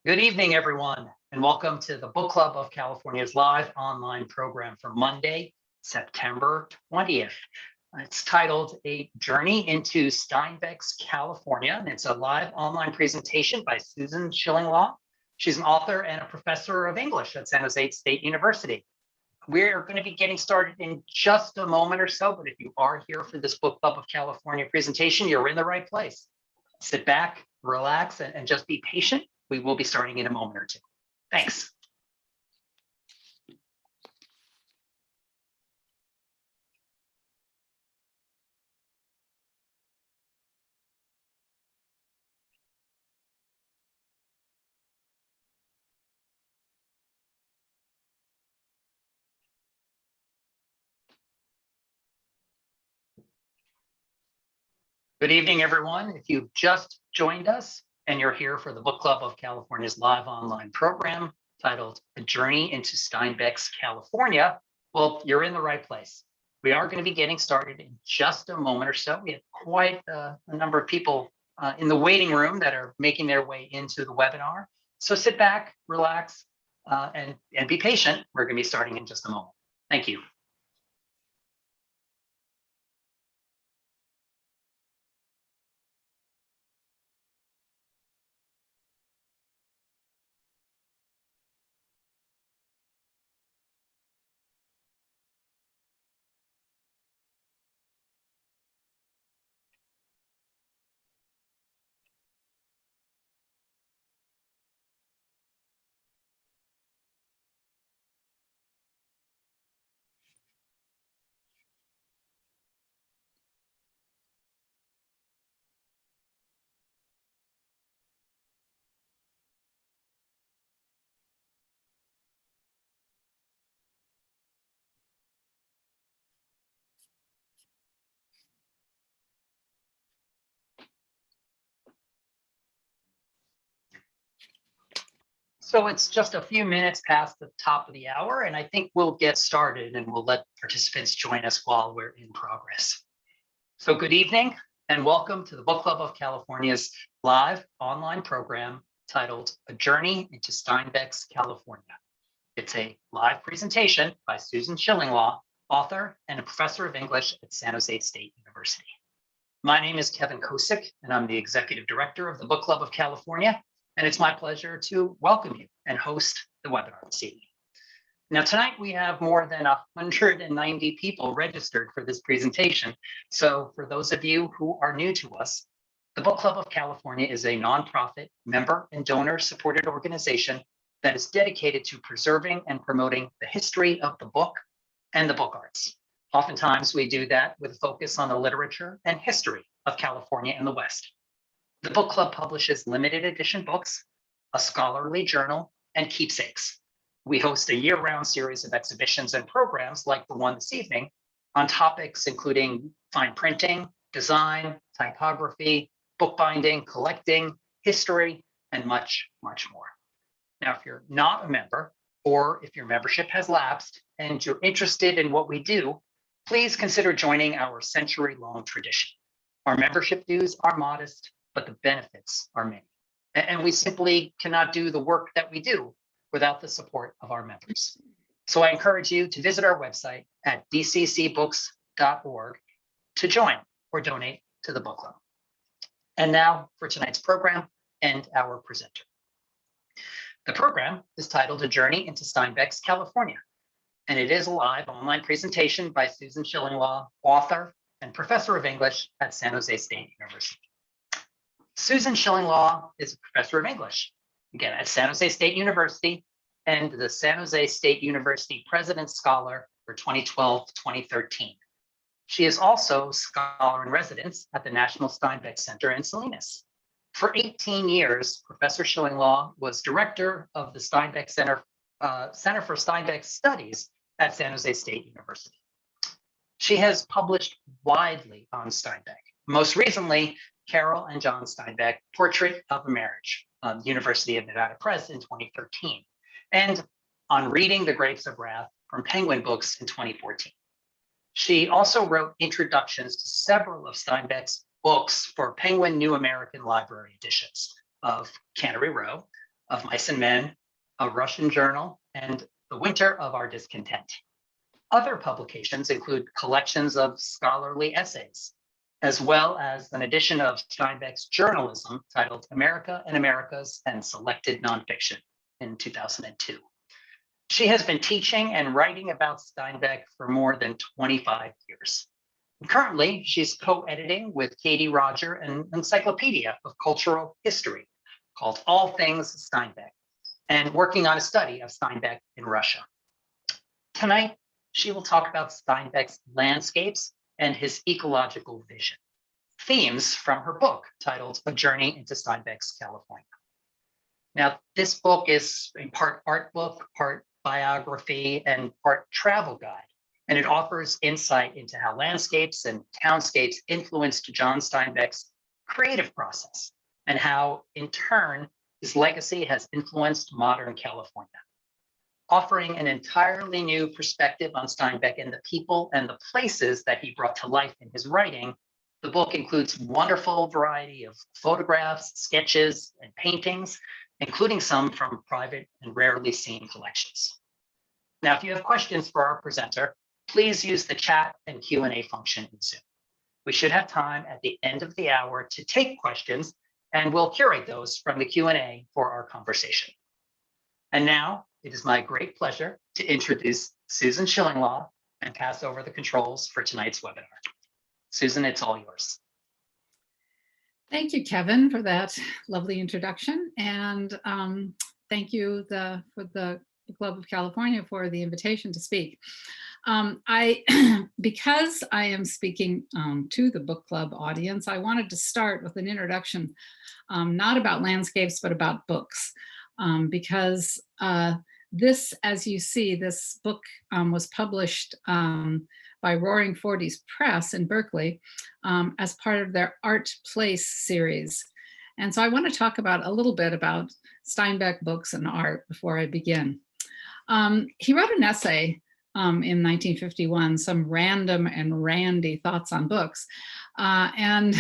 Good evening, everyone, and welcome to the Book Club of California's live online program for Monday, September 20th. It's titled A Journey into Steinbeck's California, and it's a live online presentation by Susan Schillinglaw. She's an author and a professor of English at San Jose State University. We're going to be getting started in just a moment or so, but if you are here for this Book Club of California presentation, you're in the right place. Sit back, relax, and just be patient. We will be starting in a moment or two. Thanks. Good evening, everyone. If you've just joined us and you're here for the Book Club of California's live online program titled A Journey into Steinbeck's California, well, you're in the right place. We are going to be getting started in just a moment or so. We have quite a number of people in the waiting room that are making their way into the webinar. So sit back, relax, and be patient. We're going to be starting in just a moment. Thank you. So it's just a few minutes past the top of the hour, and I think we'll get started and we'll let participants join us while we're in progress. So good evening and welcome to the Book Club of California's live online program titled A Journey into Steinbeck's California. It's a live presentation by Susan Schillinglaw, author and a professor of English at San Jose State University. My name is Kevin Kosick, and I'm the executive director of the Book Club of California. And it's my pleasure to welcome you and host the webinar this evening. Now, tonight we have more than 190 people registered for this presentation. So for those of you who are new to us, the Book Club of California is a nonprofit, member and donor supported organization that is dedicated to preserving and promoting the history of the book and the book arts. Oftentimes we do that with a focus on the literature and history of California and the West. The book club publishes limited edition books, a scholarly journal, and keepsakes. We host a year-round series of exhibitions and programs like the one this evening on topics including fine printing, design, typography, bookbinding, collecting, history, and much, much more. Now, if you're not a member, or if your membership has lapsed and you're interested in what we do, please consider joining our century-long tradition. Our membership dues are modest, but the benefits are many. And we simply cannot do the work that we do without the support of our members. So I encourage you to visit our website at bccbooks.org to join or donate to the book club. And now for tonight's program and our presenter. The program is titled A Journey into Steinbeck's California, and it is a live online presentation by Susan Schillinglaw, author and professor of English at San Jose State University. Susan Schillinglaw is a professor of English, again, at San Jose State University and the San Jose State University President's Scholar for 2012-2013. She is also Scholar in Residence at the National Steinbeck Center in Salinas. For 18 years, Professor Schillinglaw was director of the Steinbeck Center for Steinbeck Studies at San Jose State University. She has published widely on Steinbeck, most recently, Carol and John Steinbeck, Portrait of a Marriage, University of Nevada Press in 2013, and on Reading the Grapes of Wrath from Penguin Books in 2014. She also wrote introductions to several of Steinbeck's books for Penguin New American Library editions of Cannery Row, of Mice and Men, a Russian journal, and The Winter of Our Discontent. Other publications include collections of scholarly essays, as well as an edition of Steinbeck's journalism titled America and Americas and Selected Nonfiction in 2002. She has been teaching and writing about Steinbeck for more than 25 years. Currently, she's co-editing with Katie Roger an encyclopedia of cultural history called All Things Steinbeck, and working on a study of Steinbeck in Russia. Tonight, she will talk about Steinbeck's landscapes and his ecological vision, themes from her book titled A Journey into Steinbeck's California. Now, this book is in part art book, part biography, and part travel guide. And it offers insight into how landscapes and townscapes influenced John Steinbeck's creative process and how, in turn, his legacy has influenced modern California. Offering an entirely new perspective on Steinbeck and the people and the places that he brought to life in his writing, the book includes wonderful variety of photographs, sketches, and paintings, including some from private and rarely seen collections. Now, if you have questions for our presenter, please use the chat and Q&A function in Zoom. We should have time at the end of the hour to take questions, and we'll curate those from the Q&A for our conversation. And now, it is my great pleasure to introduce Susan Schillinglaw and pass over the controls for tonight's webinar. Susan, it's all yours. Thank you, Kevin, for that lovely introduction. And thank you for the Club of California for the invitation to speak. Because I am speaking to the book club audience, I wanted to start with an introduction, not about landscapes, but about books. Because this, as you see, this book was published by Roaring Forties Press in Berkeley as part of their Art Place series. And so I want to talk about a little bit about Steinbeck books and art before I begin. He wrote an essay in 1951, Some Random and Randy Thoughts on Books. And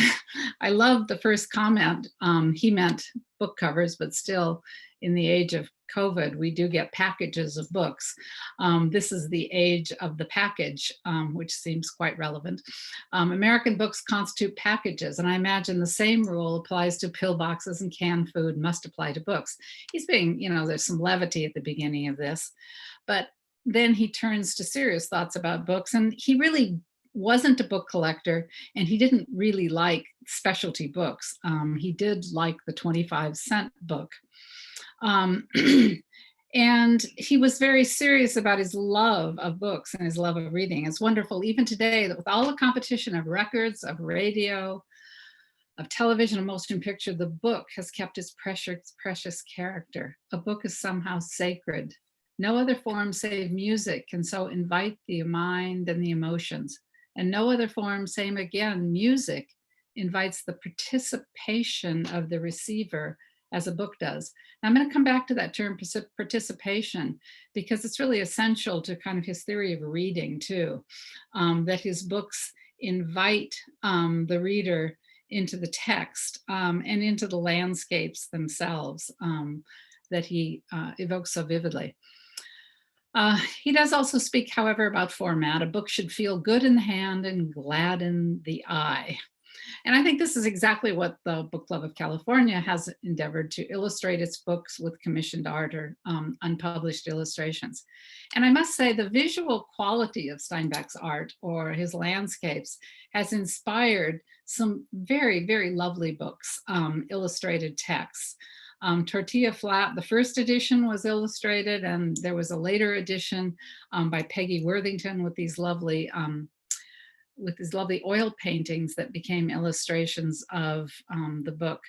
I love the first comment. He meant book covers, but still in the age of COVID, we do get packages of books. This is the age of the package, which seems quite relevant. American books constitute packages, and I imagine the same rule applies to pillboxes and canned food, must apply to books. He's being, there's some levity at the beginning of this, but then he turns to serious thoughts about books, and he really wasn't a book collector, and he didn't really like specialty books. He did like the 25-cent book. And he was very serious about his love of books and his love of reading. It's wonderful, even today, that with all the competition of records, of radio, of television and motion picture, the book has kept its precious character. A book is somehow sacred. No other form save music can so invite the mind and the emotions. And no other form, same again, music invites the participation of the receiver as a book does. Now, I'm going to come back to that term participation because it's really essential to kind of his theory of reading too, that his books invite the reader into the text and into the landscapes themselves that he evokes so vividly. He does also speak, however, about format. A book should feel good in the hand and gladden the eye. And I think this is exactly what the Book Club of California has endeavored to illustrate its books with commissioned art or unpublished illustrations. And I must say the visual quality of Steinbeck's art or his landscapes has inspired some very, very lovely books, illustrated texts. Tortilla Flat, the first edition was illustrated, and there was a later edition by Peggy Worthington with these lovely oil paintings that became illustrations of the book.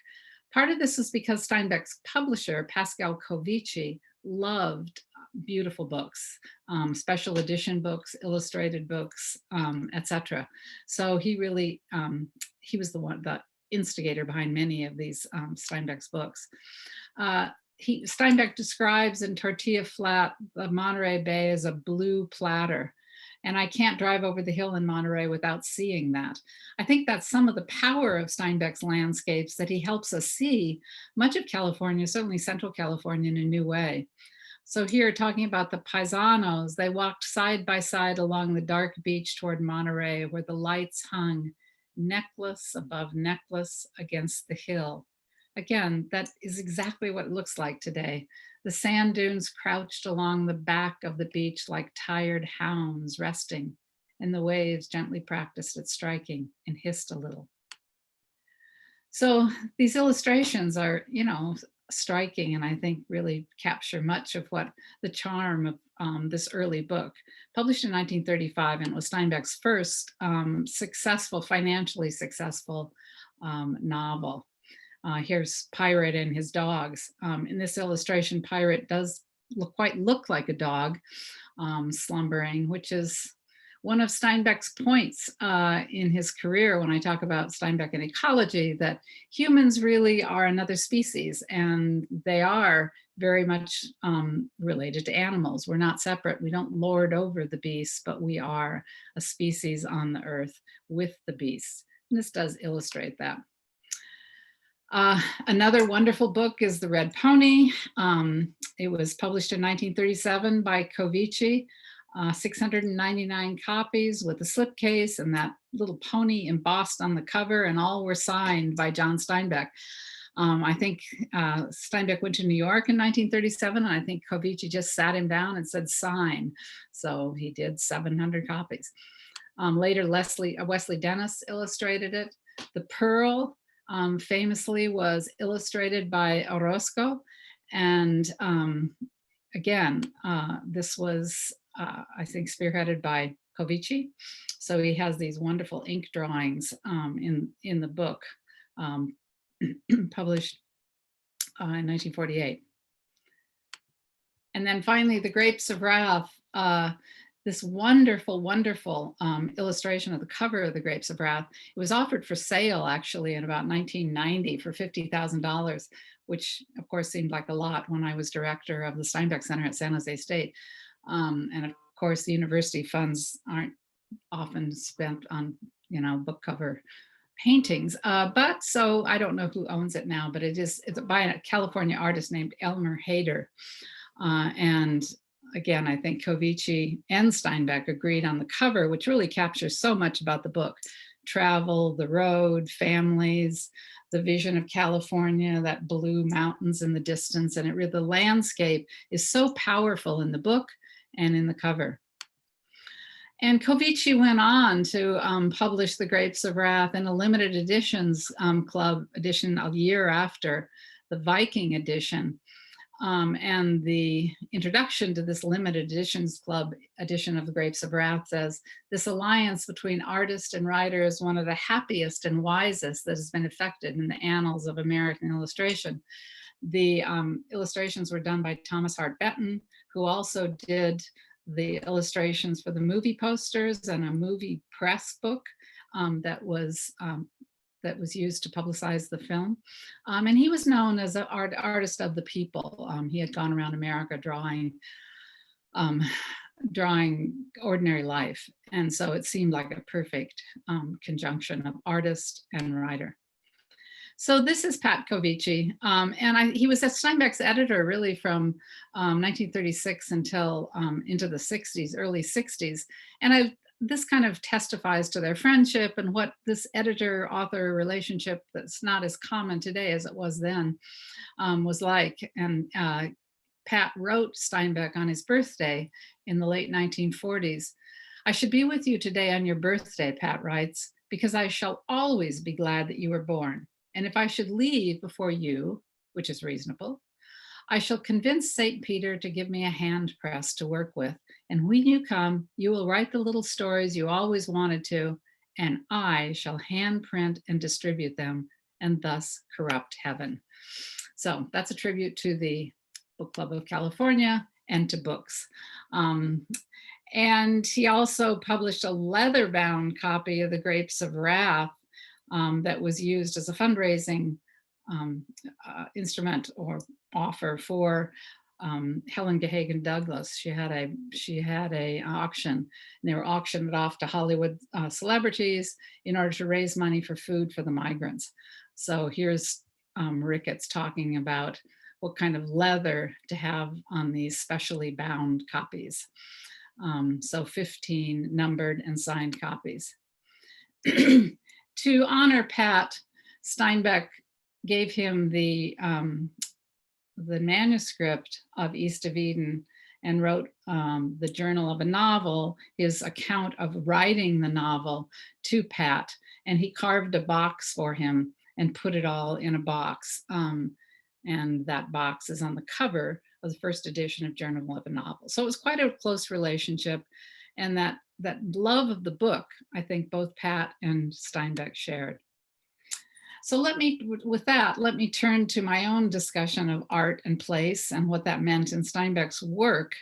Part of this is because Steinbeck's publisher, Pascal Covici, loved beautiful books, special edition books, illustrated books, etc. So he really, he was the instigator behind many of these Steinbeck's books. Steinbeck describes in Tortilla Flat the Monterey Bay as a blue platter. And I can't drive over the hill in Monterey without seeing that. I think that's some of the power of Steinbeck's landscapes, that he helps us see much of California, certainly Central California, in a new way. So here, talking about the paisanos, they walked side by side along the dark beach toward Monterey, where the lights hung necklace above necklace against the hill. Again, that is exactly what it looks like today. The sand dunes crouched along the back of the beach like tired hounds resting, and the waves gently practiced at striking and hissed a little. So these illustrations are, striking, and I think really capture much of what the charm of this early book, published in 1935, and it was Steinbeck's first financially successful novel. Here's Pirate and his dogs. In this illustration, Pirate does look like a dog slumbering, which is one of Steinbeck's points in his career when I talk about Steinbeck and ecology, that humans really are another species, and they are very much related to animals. We're not separate. We don't lord over the beasts, but we are a species on the earth with the beasts. And this does illustrate that. Another wonderful book is The Red Pony. It was published in 1937 by Covici. 699 copies with a slipcase and that little pony embossed on the cover, and all were signed by John Steinbeck. I think Steinbeck went to New York in 1937, and I think Covici just sat him down and said, sign. So he did 700 copies. Later, Wesley Dennis illustrated it. The Pearl famously was illustrated by Orozco. And again, this was, I think, spearheaded by Covici. So he has these wonderful ink drawings in the book, published in 1948. And then finally, The Grapes of Wrath, this wonderful, wonderful illustration of the cover of The Grapes of Wrath. It was offered for sale, actually, in about 1990 for $50,000, which of course seemed like a lot when I was director of the Steinbeck Center at San Jose State. And of course, the university funds aren't often spent on, book cover paintings. But so I don't know who owns it now, but it's by a California artist named Elmer Hader. And again, I think Covici and Steinbeck agreed on the cover, which really captures so much about the book: travel, the road, families, the vision of California, that blue mountains in the distance. And the landscape is so powerful in the book and in the cover. And Covici went on to publish The Grapes of Wrath in a limited editions club edition a year after, the Viking edition. And the introduction to this limited editions club edition of The Grapes of Wrath says, this alliance between artist and writer is one of the happiest and wisest that has been effected in the annals of American illustration. The illustrations were done by Thomas Hart Benton, who also did the illustrations for the movie posters and a movie press book that was used to publicize the film. And he was known as an artist of the people. He had gone around America drawing ordinary life. And so it seemed like a perfect conjunction of artist and writer. So this is Pat Covici. And he was Steinbeck's editor really from 1936 until into the 60s, early 60s. And this kind of testifies to their friendship and what this editor-author relationship, that's not as common today as it was then, was like. And Pat wrote Steinbeck on his birthday in the late 1940s. I should be with you today on your birthday, Pat writes, because I shall always be glad that you were born. And if I should leave before you, which is reasonable, I shall convince St. Peter to give me a hand press to work with. And when you come, you will write the little stories you always wanted to, and I shall handprint and distribute them, and thus corrupt heaven. So that's a tribute to the Book Club of California and to books. And he also published a leather-bound copy of The Grapes of Wrath that was used as a fundraising instrument or offer for Helen Gahagan Douglas. She had a auction, and they were auctioned off to Hollywood celebrities in order to raise money for food for the migrants. So here's Ricketts talking about what kind of leather to have on these specially bound copies. So 15 numbered and signed copies. To honor Pat, Steinbeck gave him the manuscript of East of Eden and wrote the journal of a novel, his account of writing the novel, to Pat. And he carved a box for him and put it all in a box. And that box is on the cover of the first edition of Journal of a Novel. So it was quite a close relationship. And that love of the book, I think both Pat and Steinbeck shared. So with that, let me turn to my own discussion of art and place and what that meant in Steinbeck's work.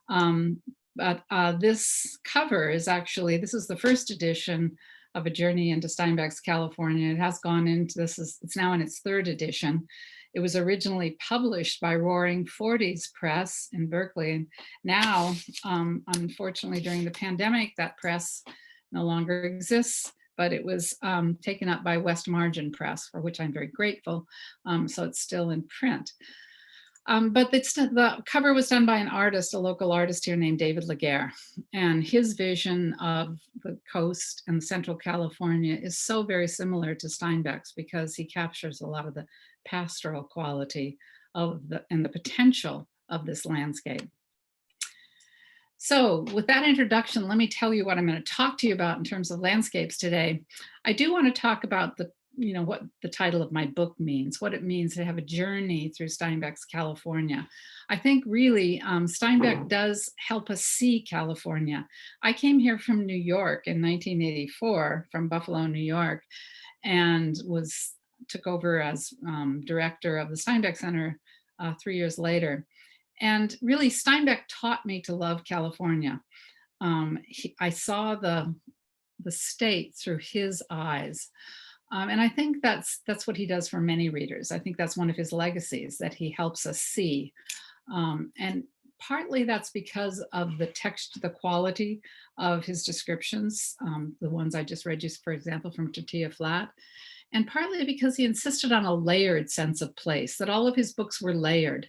But this cover is actually, this is the first edition of A Journey into Steinbeck's California. It has gone into, it's now in its third edition. It was originally published by Roaring Forties Press in Berkeley. And now, unfortunately, during the pandemic, that press no longer exists, but it was taken up by West Margin Press, for which I'm very grateful. So it's still in print. But the cover was done by an artist, a local artist here named David Laguerre. And his vision of the coast and Central California is so very similar to Steinbeck's because he captures a lot of the pastoral quality of and the potential of this landscape. So with that introduction, let me tell you what I'm going to talk to you about in terms of landscapes today. I do want to talk about what the title of my book means, what it means to have a journey through Steinbeck's California. I think really Steinbeck does help us see California. I came here from New York in 1984, from Buffalo, New York, and took over as director of the Steinbeck Center 3 years later. And really, Steinbeck taught me to love California. I saw the state through his eyes. And I think that's what he does for many readers. I think that's one of his legacies, that he helps us see. And partly that's because of the text, the quality of his descriptions, the ones I just read you, for example, from Tortilla Flat. And partly because he insisted on a layered sense of place, that all of his books were layered.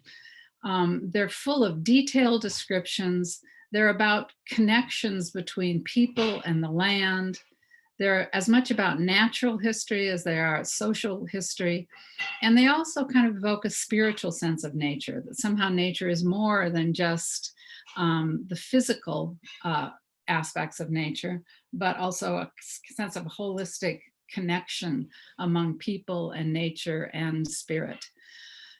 They're full of detailed descriptions. They're about connections between people and the land. They're as much about natural history as they are social history. And they also kind of evoke a spiritual sense of nature, that somehow nature is more than just the physical aspects of nature, but also a sense of holistic connection among people and nature and spirit.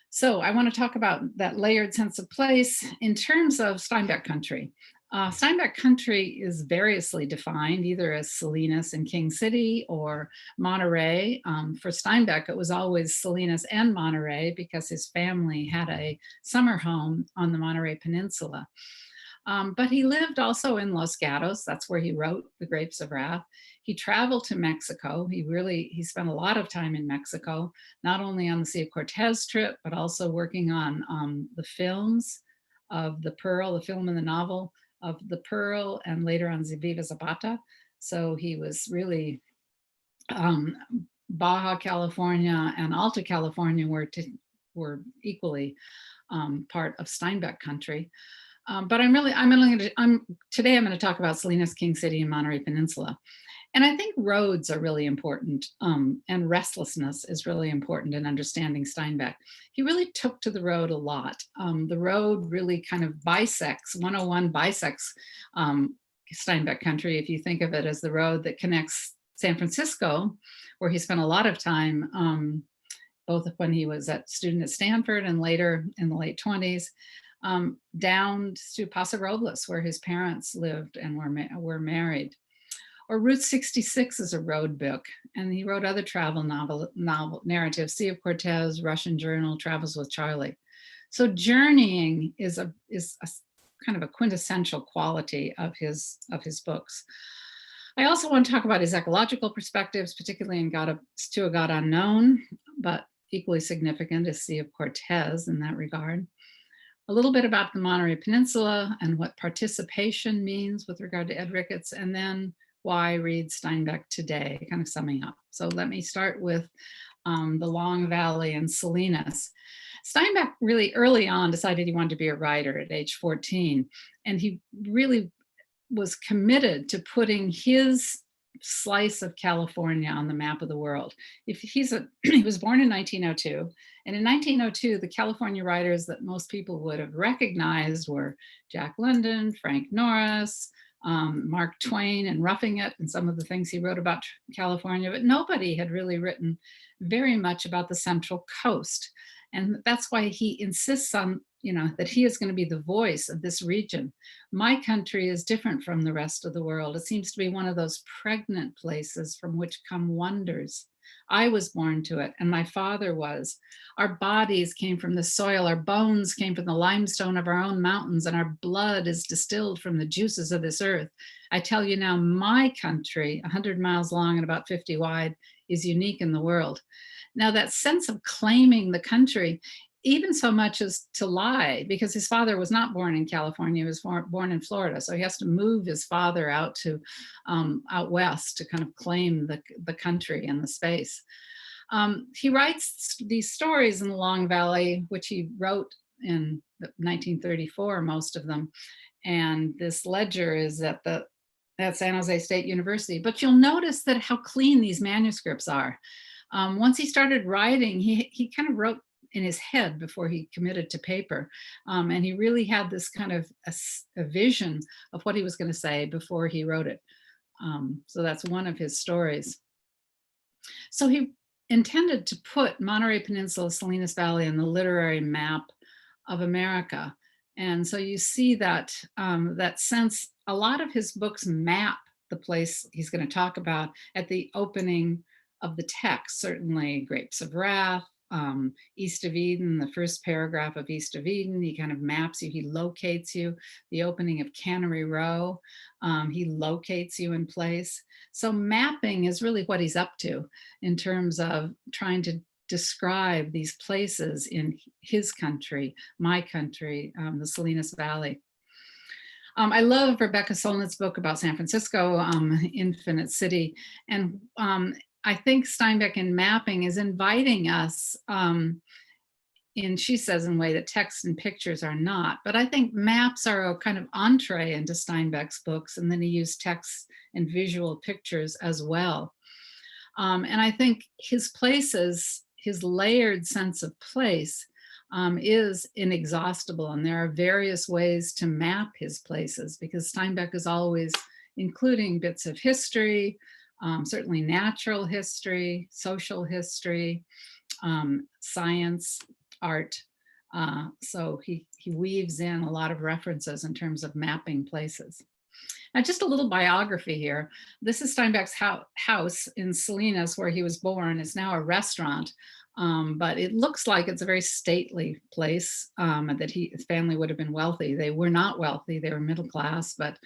So I want to talk about that layered sense of place in terms of Steinbeck country. Steinbeck country is variously defined, either as Salinas and King City or Monterey. For Steinbeck, it was always Salinas and Monterey because his family had a summer home on the Monterey Peninsula. But he lived also in Los Gatos. That's where he wrote The Grapes of Wrath. He traveled to Mexico. He spent a lot of time in Mexico, not only on the Sea of Cortez trip, but also working on the films of The Pearl, the film and the novel of The Pearl, and later on Viva Zapata. So he was really, Baja California and Alta California were equally part of Steinbeck country. But today I'm going to talk about Salinas, King City, and Monterey Peninsula. And I think roads are really important, and restlessness is really important in understanding Steinbeck. He really took to the road a lot. The road really kind of 101 bisects Steinbeck country, if you think of it as the road that connects San Francisco, where he spent a lot of time, both when he was a student at Stanford and later in the late 20s, down to Paso Robles, where his parents lived and were married. Or Route 66 is a road book, and he wrote other travel novel narratives, Sea of Cortez, Russian Journal, Travels with Charlie. So journeying is a kind of a quintessential quality of his books. I also want to talk about his ecological perspectives, particularly in To a God Unknown, but equally significant is Sea of Cortez in that regard. a little bit about the Monterey Peninsula and what participation means with regard to Ed Ricketts, and then why read Steinbeck today, kind of summing up. So let me start with the Long Valley and Salinas. Steinbeck really early on decided he wanted to be a writer at age 14, and he really was committed to putting his slice of California on the map of the world. He was born in 1902, and in 1902, the California writers that most people would have recognized were Jack London, Frank Norris, Mark Twain, and Roughing It, and some of the things he wrote about California, but nobody had really written very much about the Central Coast. And that's why he insists on, that he is going to be the voice of this region. My country is different from the rest of the world. It seems to be one of those pregnant places from which come wonders. I was born to it, and my father was. Our bodies came from the soil, our bones came from the limestone of our own mountains, and our blood is distilled from the juices of this earth. I tell you now, my country, 100 miles long and about 50 wide, is unique in the world. Now, that sense of claiming the country, even so much as to lie, because his father was not born in California, he was born in Florida. So he has to move his father out to out west to kind of claim the country and the space. He writes these stories in the Long Valley, which he wrote in 1934, most of them. And this ledger is at San Jose State University. But you'll notice that how clean these manuscripts are. Once he started writing, he kind of wrote in his head before he committed to paper. And he really had this kind of a vision of what he was going to say before he wrote it. So that's one of his stories. So he intended to put Monterey Peninsula, Salinas Valley in the literary map of America. And so you see that, that sense, a lot of his books map the place he's going to talk about at the opening of the text, certainly Grapes of Wrath, East of Eden, the first paragraph of East of Eden, he kind of maps you, he locates you. The opening of Cannery Row, he locates you in place. So mapping is really what he's up to in terms of trying to describe these places in his country, my country, the Salinas Valley. I love Rebecca Solnit's book about San Francisco, Infinite City. And I think Steinbeck in mapping is inviting us she says in a way that text and pictures are not, but I think maps are a kind of entree into Steinbeck's books, and then he used text and visual pictures as well. And I think his places, his layered sense of place is inexhaustible, and there are various ways to map his places, because Steinbeck is always including bits of history, certainly natural history, social history, science, art. So he weaves in a lot of references in terms of mapping places. Now, just a little biography here. This is Steinbeck's house in Salinas, where he was born. It's now a restaurant, but it looks like it's a very stately place, that his family would have been wealthy. They were not wealthy, they were middle class, but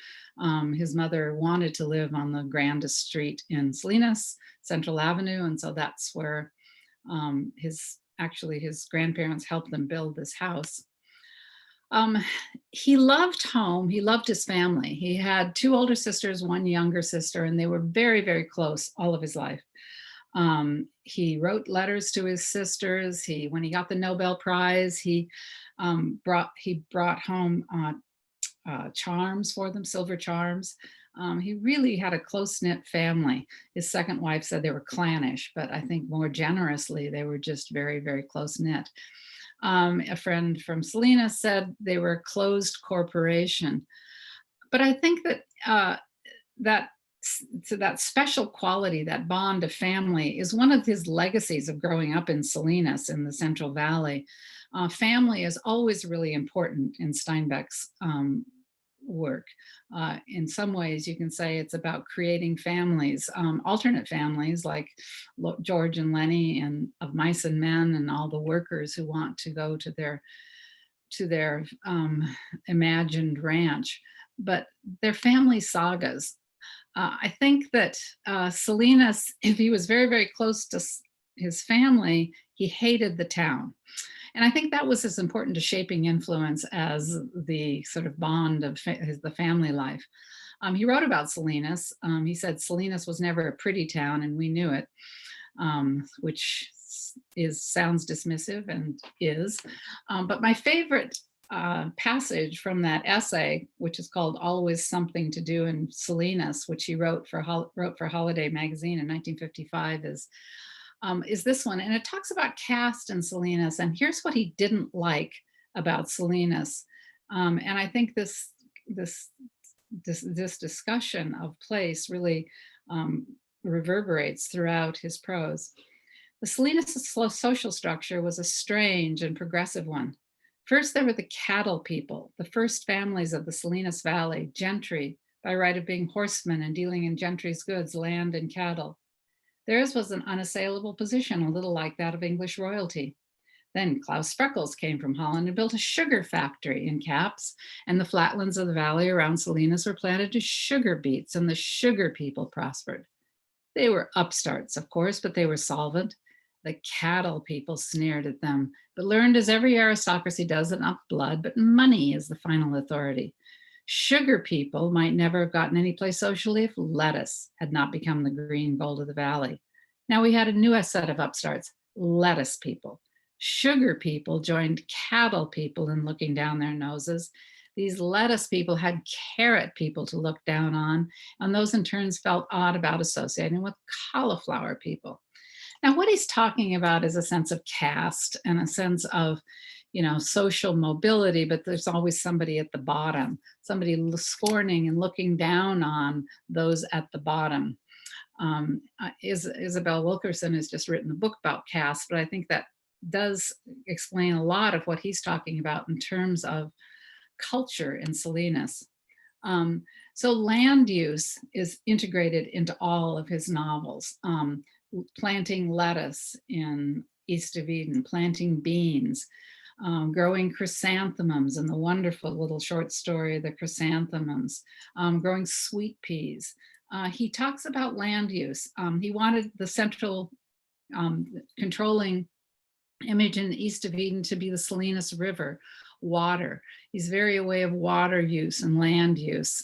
his mother wanted to live on the grandest street in Salinas, Central Avenue, and so that's where his grandparents helped them build this house. He loved home. He loved his family. He had 2 older sisters, 1 younger sister, and they were very, very close all of his life. He wrote letters to his sisters. When he got the Nobel Prize, he brought home charms for them, silver charms. He really had a close-knit family. His second wife said they were clannish, but I think more generously, they were just very, very close-knit. A friend from Salinas said they were a closed corporation. But I think that that special quality, that bond of family, is one of his legacies of growing up in Salinas in the Central Valley. Family is always really important in Steinbeck's work. In some ways, you can say it's about creating families, alternate families like George and Lenny and of Mice and Men, and all the workers who want to go to their imagined ranch, but they're family sagas. I think that Salinas, if he was very, very close to his family, he hated the town. And I think that was as important a shaping influence as the sort of bond of the family life. He wrote about Salinas. He said Salinas was never a pretty town, and we knew it, which sounds dismissive and is. But my favorite passage from that essay, which is called "Always Something to Do in Salinas," which he wrote for Holiday magazine in 1955, is this one, and it talks about caste in Salinas. And here's what he didn't like about Salinas, and I think this discussion of place really reverberates throughout his prose. The Salinas social structure was a strange and progressive one. First, there were the cattle people, the first families of the Salinas Valley, gentry, by right of being horsemen and dealing in gentry's goods, land and cattle. Theirs was an unassailable position, a little like that of English royalty. Then Klaus Freckles came from Holland and built a sugar factory in Caps, and the flatlands of the valley around Salinas were planted to sugar beets, and the sugar people prospered. They were upstarts, of course, but they were solvent. The cattle people sneered at them, but learned, as every aristocracy does, that not blood, but money is the final authority. Sugar people might never have gotten any place socially if lettuce had not become the green gold of the valley. Now we had a new set of upstarts, lettuce people. Sugar people joined cattle people in looking down their noses. These lettuce people had carrot people to look down on, and those in turn felt odd about associating with cauliflower people. Now, what he's talking about is a sense of caste and a sense of, social mobility, but there's always somebody at the bottom, somebody scorning and looking down on those at the bottom. Isabel Wilkerson has just written a book about caste, but I think that does explain a lot of what he's talking about in terms of culture in Salinas. So land use is integrated into all of his novels. Planting lettuce in East of Eden, planting beans, growing chrysanthemums in the wonderful little short story, The Chrysanthemums, growing sweet peas. He talks about land use. He wanted the central controlling image in the East of Eden to be the Salinas River, water. He's very aware of water use and land use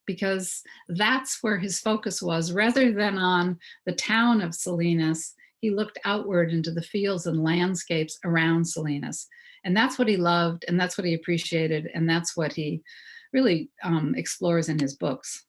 because that's where his focus was. Rather than on the town of Salinas, he looked outward into the fields and landscapes around Salinas. And that's what he loved, and that's what he appreciated, and that's what he really explores in his books.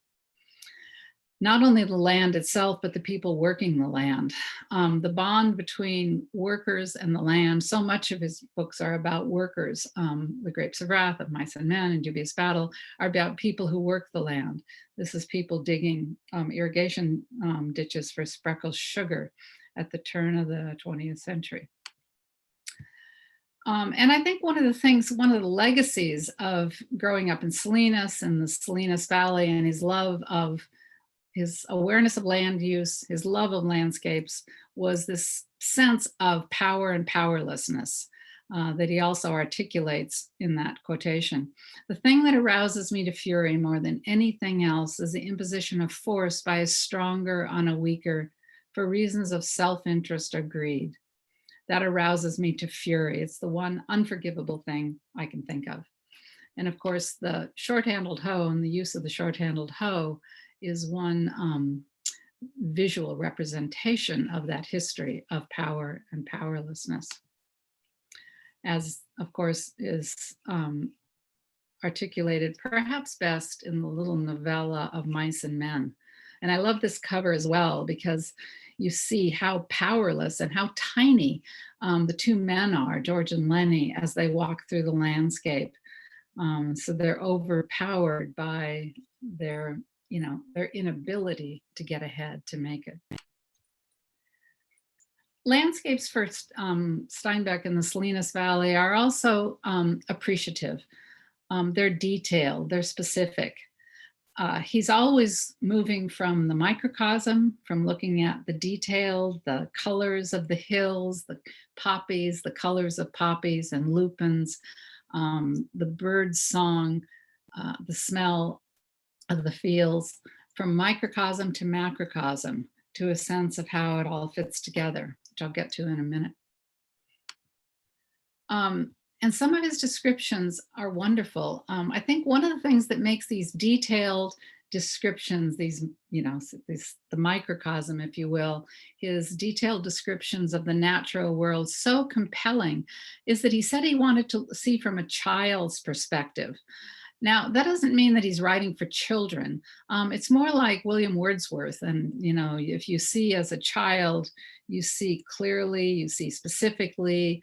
Not only the land itself, but the people working the land. The bond between workers and the land, so much of his books are about workers. The Grapes of Wrath, Of Mice and Men, and Dubious Battle are about people who work the land. This is people digging irrigation ditches for Spreckles sugar at the turn of the 20th century. And I think one of the legacies of growing up in Salinas and the Salinas Valley, and his awareness of land use, his love of landscapes, was this sense of power and powerlessness that he also articulates in that quotation. The thing that arouses me to fury more than anything else is the imposition of force by a stronger on a weaker for reasons of self-interest or greed. That arouses me to fury. It's the one unforgivable thing I can think of. And of course, the short-handled hoe and the use of the short-handled hoe is one visual representation of that history of power and powerlessness, as of course is articulated perhaps best in the little novella of Mice and Men. And I love this cover as well because you see how powerless and how tiny the two men are, George and Lenny, as they walk through the landscape. So they're overpowered by their inability to get ahead, to make it. Landscapes for Steinbeck in the Salinas Valley are also appreciative. They're detailed, they're specific. He's always moving from the microcosm, from looking at the detail, the colors of the hills, the poppies, the colors of poppies and lupins, the bird's song, the smell of the fields, from microcosm to macrocosm, to a sense of how it all fits together, which I'll get to in a minute. And some of his descriptions are wonderful. I think one of the things that makes these detailed descriptions, these, the microcosm, if you will, his detailed descriptions of the natural world so compelling is that he said he wanted to see from a child's perspective. Now, that doesn't mean that he's writing for children. It's more like William Wordsworth. And, if you see as a child, you see clearly, you see specifically,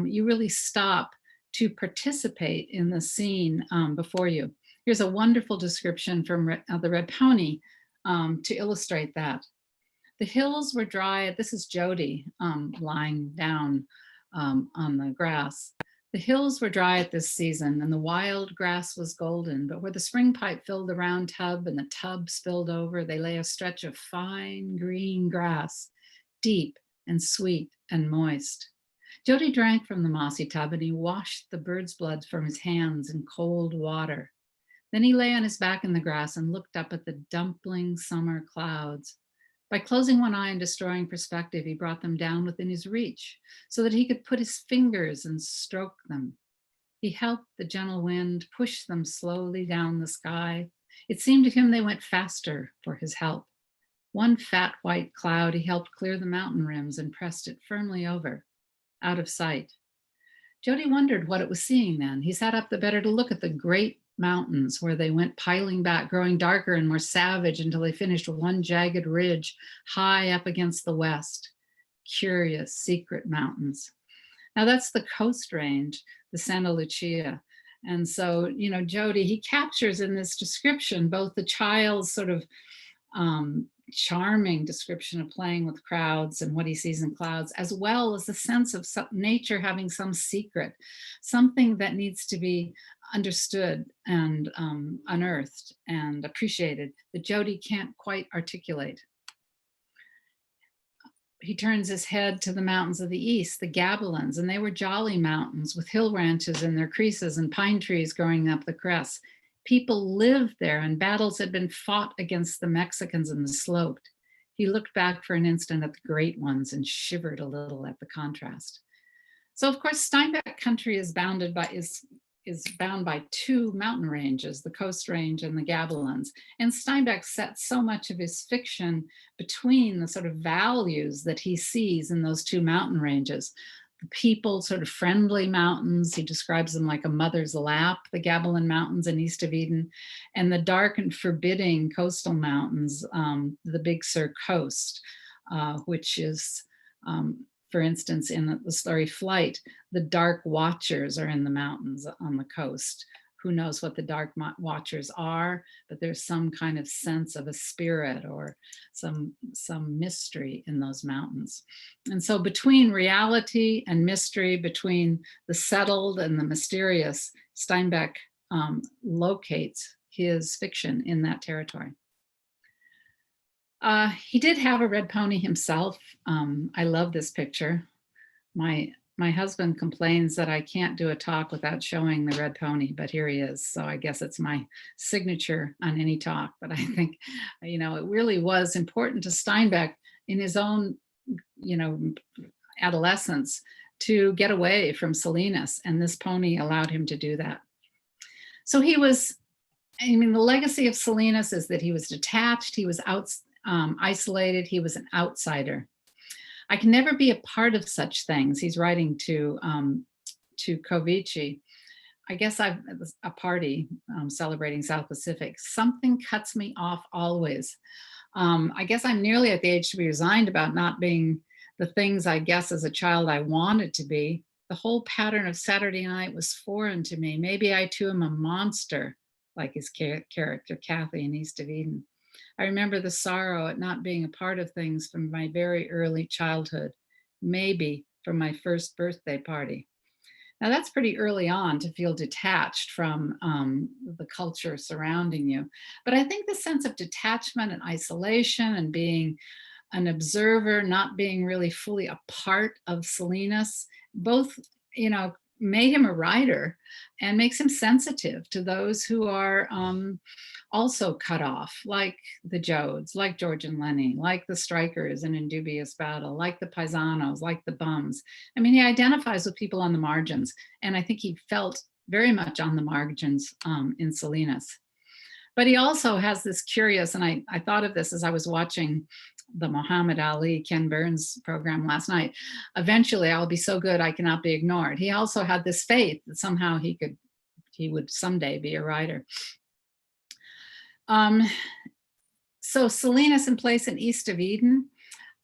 you really stop to participate in the scene before you. Here's a wonderful description from the Red Pony to illustrate that. The hills were dry. This is Jody lying down on the grass. The hills were dry at this season, and the wild grass was golden, but where the spring pipe filled the round tub and the tub spilled over, they lay a stretch of fine green grass, deep and sweet and moist. Jody drank from the mossy tub, and he washed the bird's blood from his hands in cold water. Then he lay on his back in the grass and looked up at the dumpling summer clouds. By closing one eye and destroying perspective, he brought them down within his reach so that he could put his fingers and stroke them. He helped the gentle wind push them slowly down the sky. It seemed to him they went faster for his help. One fat white cloud he helped clear the mountain rims and pressed it firmly over, out of sight. Jody wondered what it was seeing then. He sat up the better to look at the great mountains where they went piling back, growing darker and more savage until they finished with one jagged ridge high up against the west. Curious, secret mountains. Now that's the Coast Range, the Santa Lucia. And so, Jody, he captures in this description both the child's sort of charming description of playing with crowds and what he sees in clouds, as well as the sense of nature having some secret, something that needs to be understood and unearthed and appreciated that Jody can't quite articulate. He turns his head to the mountains of the east, the Gabelins, and they were jolly mountains with hill ranches in their creases and pine trees growing up the crests. People lived there and battles had been fought against the Mexicans in the sloped. He looked back for an instant at the great ones and shivered a little at the contrast. So of course, Steinbeck country is bound by two mountain ranges, the Coast Range and the Gabelins. And Steinbeck sets so much of his fiction between the sort of values that he sees in those two mountain ranges. The people, sort of friendly mountains, he describes them like a mother's lap, the Gabelin Mountains in east of Eden, and the dark and forbidding coastal mountains, the Big Sur Coast, which is, for instance, in the story Flight, the Dark Watchers are in the mountains on the coast. Who knows what the Dark Watchers are, but there's some kind of sense of a spirit or some mystery in those mountains. And so between reality and mystery, between the settled and the mysterious, Steinbeck locates his fiction in that territory. He did have a red pony himself. I love this picture. My husband complains that I can't do a talk without showing the red pony, but here he is. So I guess it's my signature on any talk. But I think, it really was important to Steinbeck in his own, adolescence to get away from Salinas, and this pony allowed him to do that. So the legacy of Salinas is that he was detached, he was isolated, he was an outsider. I can never be a part of such things. He's writing to Covici. I guess I've a party celebrating South Pacific. Something cuts me off always. I guess I'm nearly at the age to be resigned about not being the things I guess as a child I wanted to be. The whole pattern of Saturday night was foreign to me. Maybe I too am a monster, like his character Kathy in East of Eden. I remember the sorrow at not being a part of things from my very early childhood, maybe from my first birthday party. Now that's pretty early on to feel detached from the culture surrounding you. But I think the sense of detachment and isolation and being an observer, not being really fully a part of Salinas, both, made him a writer and makes him sensitive to those who are also cut off, like the Jodes, like George and Lenny, like the strikers in Indubious Battle, like the Paisanos, like the bums. I mean, he identifies with people on the margins, and I think he felt very much on the margins in Salinas. But he also has this curious, and I thought of this as I was watching the Muhammad Ali, Ken Burns program last night. Eventually, I'll be so good I cannot be ignored. He also had this faith that somehow he would someday be a writer. So Salinas and Place in East of Eden,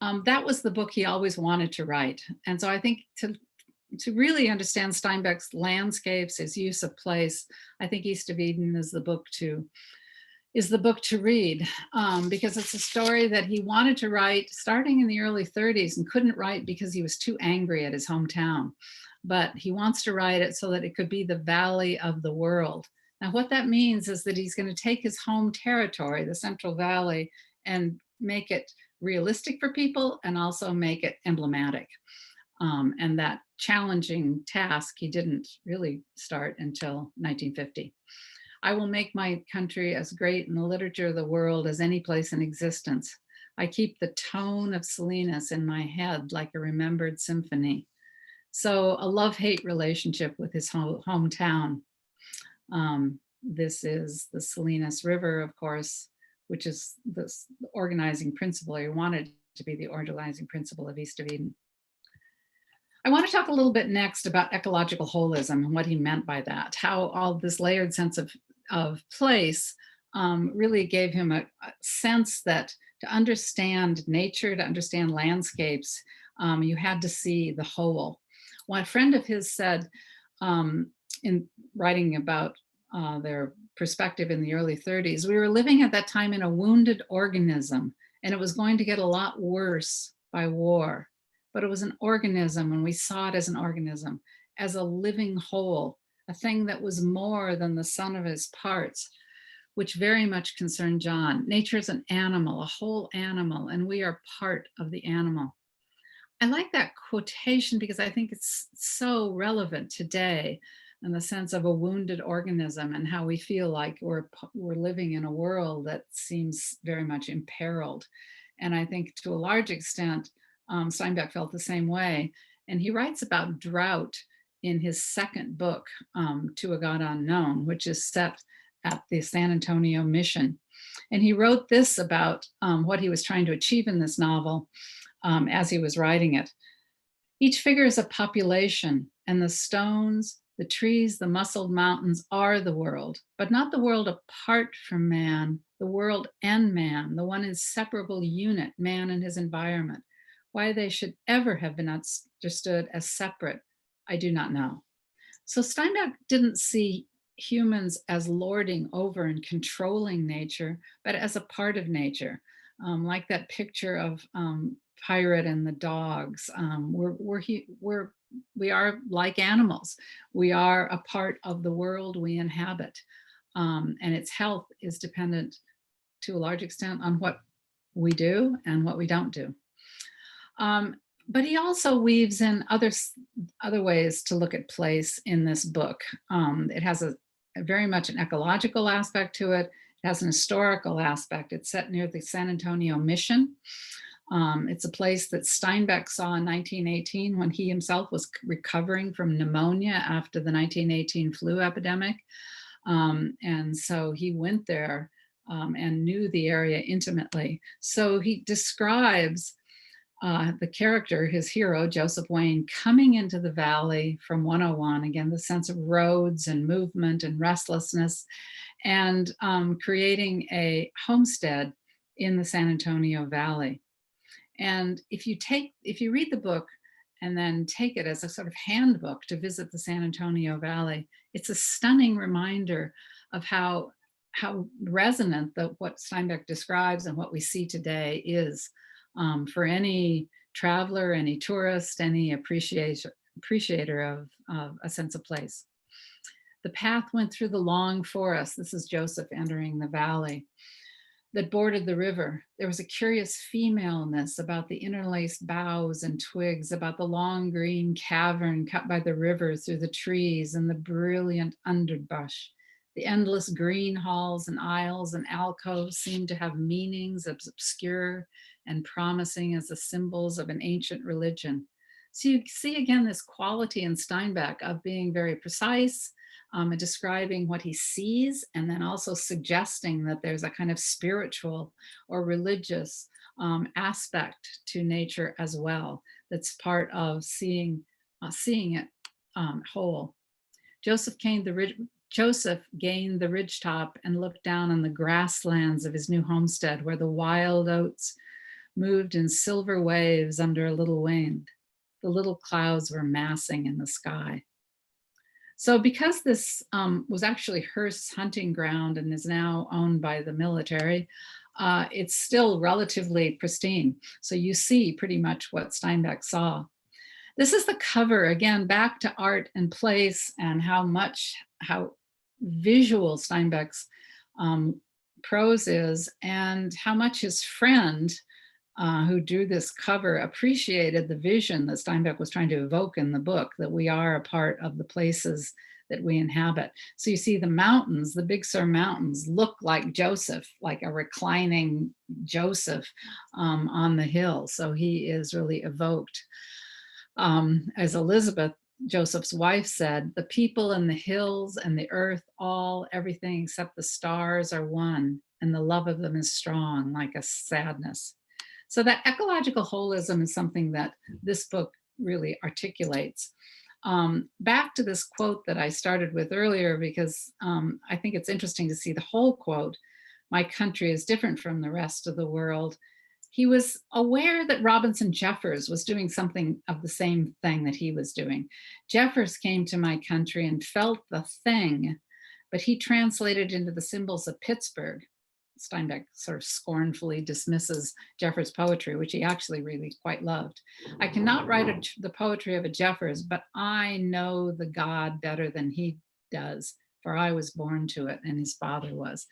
that was the book he always wanted to write. And so I think to really understand Steinbeck's landscapes, his use of place, I think East of Eden is the book to read, because it's a story that he wanted to write starting in the early 30s and couldn't write because he was too angry at his hometown. But he wants to write it so that it could be the valley of the world. Now, what that means is that he's going to take his home territory, the Central Valley, and make it realistic for people and also make it emblematic. And that challenging task he didn't really start until 1950. I will make my country as great in the literature of the world as any place in existence. I keep the tone of Salinas in my head like a remembered symphony. So a love-hate relationship with his hometown. This is the Salinas River, of course, which is the organizing principle, or wanted to be the organizing principle of East of Eden. I want to talk a little bit next about ecological holism and what he meant by that, how all this layered sense of place really gave him a sense that to understand nature, to understand landscapes, you had to see the whole. One friend of his said, in writing about their perspective in the early 30s, we were living at that time in a wounded organism, and it was going to get a lot worse by war. But it was an organism, and we saw it as an organism, as a living whole, a thing that was more than the sum of its parts, which very much concerned John. Nature is an animal, a whole animal, and we are part of the animal. I like that quotation because I think it's so relevant today in the sense of a wounded organism and how we feel like we're living in a world that seems very much imperiled. And I think to a large extent, Steinbeck felt the same way. And he writes about drought in his second book, To a God Unknown, which is set at the San Antonio mission. And he wrote this about what he was trying to achieve in this novel as he was writing it. Each figure is a population, and the stones, the trees, the muscled mountains are the world, but not the world apart from man, the world and man, the one inseparable unit, man and his environment. Why they should ever have been understood as separate, I do not know. So Steinbeck didn't see humans as lording over and controlling nature, but as a part of nature, like that picture of Pirate and the dogs. We are like animals. We are a part of the world we inhabit, and its health is dependent to a large extent on what we do and what we don't do. But he also weaves in other ways to look at place in this book. It has a very much an ecological aspect to it. It has an historical aspect. It's set near the San Antonio mission. It's a place that Steinbeck saw in 1918 when he himself was recovering from pneumonia after the 1918 flu epidemic. And so he went there and knew the area intimately. So he describes the character, his hero, Joseph Wayne, coming into the valley from 101, again, the sense of roads and movement and restlessness, and creating a homestead in the San Antonio Valley. And if you read the book and then take it as a sort of handbook to visit the San Antonio Valley, it's a stunning reminder of how resonant what Steinbeck describes and what we see today is for any traveler, any tourist, any appreciator of a sense of place. The path went through the long forest. This is Joseph entering the valley. that bordered the river. There was a curious femaleness about the interlaced boughs and twigs, about the long green cavern cut by the river through the trees and the brilliant underbrush. The endless green halls and aisles and alcoves seemed to have meanings as obscure and promising as the symbols of an ancient religion. So you see again this quality in Steinbeck of being very precise, and describing what he sees, and then also suggesting that there's a kind of spiritual or religious aspect to nature as well. That's part of seeing it whole. Joseph gained the ridgetop and looked down on the grasslands of his new homestead, where the wild oats moved in silver waves under a little wind. The little clouds were massing in the sky. So because this was actually Hearst's hunting ground and is now owned by the military, it's still relatively pristine. So you see pretty much what Steinbeck saw. This is the cover, again, back to art and place and how visual Steinbeck's prose is, and how much his friend who drew this cover appreciated the vision that Steinbeck was trying to evoke in the book, that we are a part of the places that we inhabit. So you see the mountains, the Big Sur Mountains, look like Joseph, like a reclining Joseph on the hill. So he is really evoked. As Elizabeth, Joseph's wife, said, the people and the hills and the earth, all, everything except the stars are one, and the love of them is strong, like a sadness. So that ecological holism is something that this book really articulates. Back to this quote that I started with earlier, because I think it's interesting to see the whole quote, "My country is different from the rest of the world." He was aware that Robinson Jeffers was doing something of the same thing that he was doing. Jeffers came to my country and felt the thing, but he translated into the symbols of Pittsburgh. Steinbeck sort of scornfully dismisses Jeffers' poetry, which he actually really quite loved. I cannot write the poetry of a Jeffers, but I know the God better than he does, for I was born to it and his father was.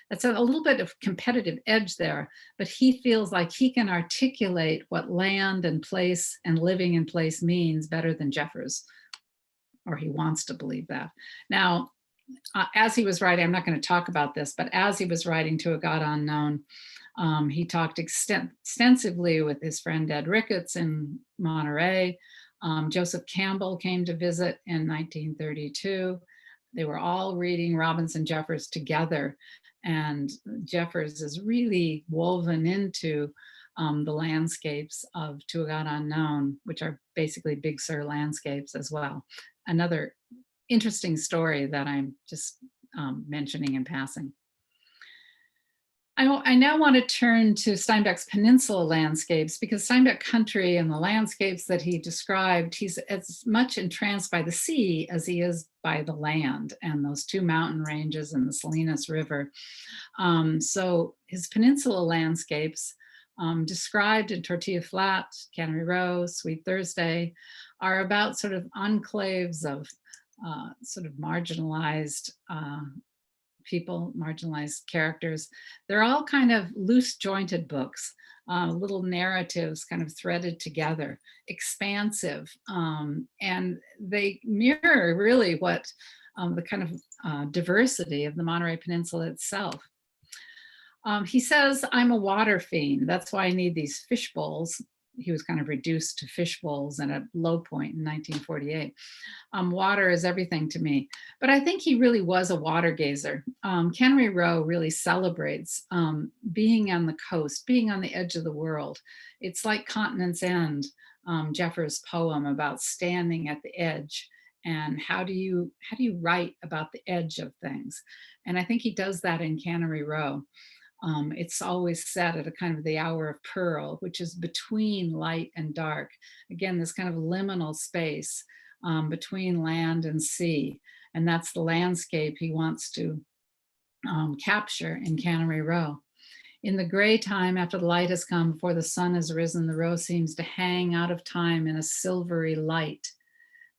That's a little bit of competitive edge there, but he feels like he can articulate what land and place and living in place means better than Jeffers, or he wants to believe that. Now, as he was writing, I'm not going to talk about this, but as he was writing To a God Unknown, he talked extensively with his friend Ed Ricketts in Monterey. Joseph Campbell came to visit in 1932. They were all reading Robinson Jeffers together, and Jeffers is really woven into the landscapes of To a God Unknown, which are basically Big Sur landscapes as well. Another interesting story that I'm just mentioning in passing. I now want to turn to Steinbeck's peninsula landscapes, because Steinbeck country and the landscapes that he described, he's as much entranced by the sea as he is by the land and those two mountain ranges and the Salinas River. So his peninsula landscapes, described in Tortilla Flat, Cannery Row, Sweet Thursday, are about sort of enclaves of sort of marginalized people, marginalized characters. They're all kind of loose jointed books, little narratives kind of threaded together, expansive, and they mirror really what the kind of diversity of the Monterey Peninsula itself. He says, I'm a water fiend. That's why I need these fish bowls. He was kind of reduced to fish bowls at a low point in 1948. Water is everything to me. But I think he really was a water gazer. Cannery Row really celebrates being on the coast, being on the edge of the world. It's like Continent's End, Jeffers' poem about standing at the edge. And how do you write about the edge of things? And I think he does that in Cannery Row. It's always set at a kind of the hour of pearl, which is between light and dark. Again, this kind of liminal space between land and sea. And that's the landscape he wants to capture in Cannery Row. In the gray time after the light has come, before the sun has risen, the row seems to hang out of time in a silvery light.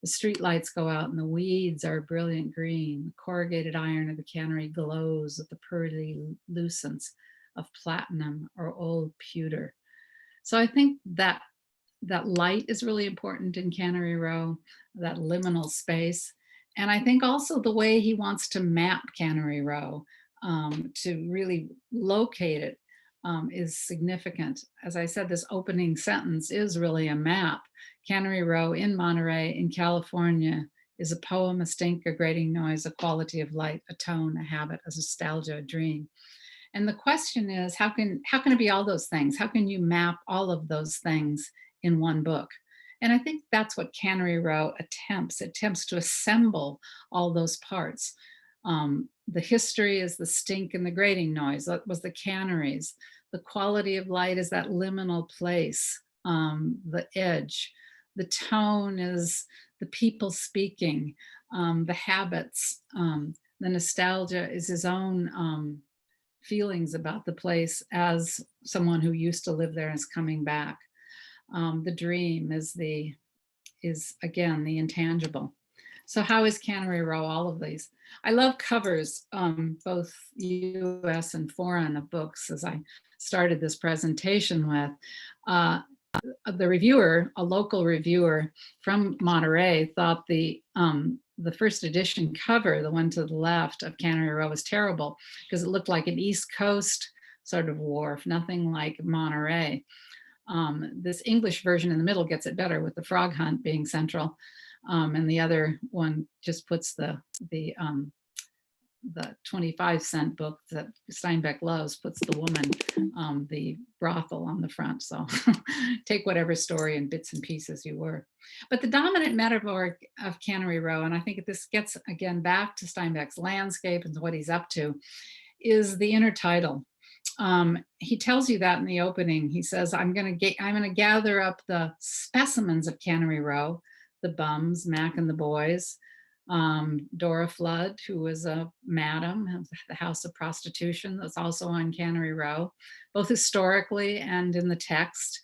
The street lights go out and the weeds are brilliant green. The corrugated iron of the cannery glows with the pearly lucence of platinum or old pewter. So I think that that light is really important in Cannery Row, that liminal space. And I think also the way he wants to map Cannery Row, to really locate it, is significant. As I said, this opening sentence is really a map. Cannery Row in Monterey in California is a poem, a stink, a grating noise, a quality of light, a tone, a habit, a nostalgia, a dream. And the question is, how can it be all those things? How can you map all of those things in one book? And I think that's what Cannery Row attempts to assemble all those parts. The history is the stink and the grating noise. That was the canneries. The quality of light is that liminal place, the edge. The tone is the people speaking, the habits. The nostalgia is his own feelings about the place as someone who used to live there and is coming back. The dream is again the intangible. So how is Cannery Row all of these? I love covers, both US and foreign, of books, as I started this presentation with. The reviewer, a local reviewer from Monterey, thought the first edition cover, the one to the left of Cannery Row, was terrible because it looked like an East Coast sort of wharf, nothing like Monterey. This English version in the middle gets it better, with the frog hunt being central. And the other one just puts the 25-cent book that Steinbeck loves, puts the woman, the brothel, on the front. So take whatever story in bits and pieces you were. But the dominant metaphor of Cannery Row, and I think this gets again back to Steinbeck's landscape and what he's up to, is the intertidal. He tells you that in the opening. He says, I'm going to gather up the specimens of Cannery Row, the bums, Mac and the boys, Dora Flood, who was a madam of the House of Prostitution, that's also on Cannery Row, both historically and in the text.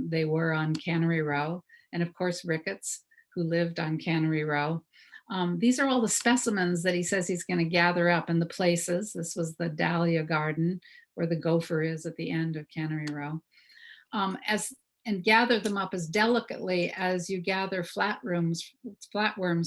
They were on Cannery Row. And of course, Ricketts, who lived on Cannery Row. These are all the specimens that he says he's going to gather up in the places. This was the Dahlia Garden, where the gopher is at the end of Cannery Row. And gather them up as delicately as you gather flatworms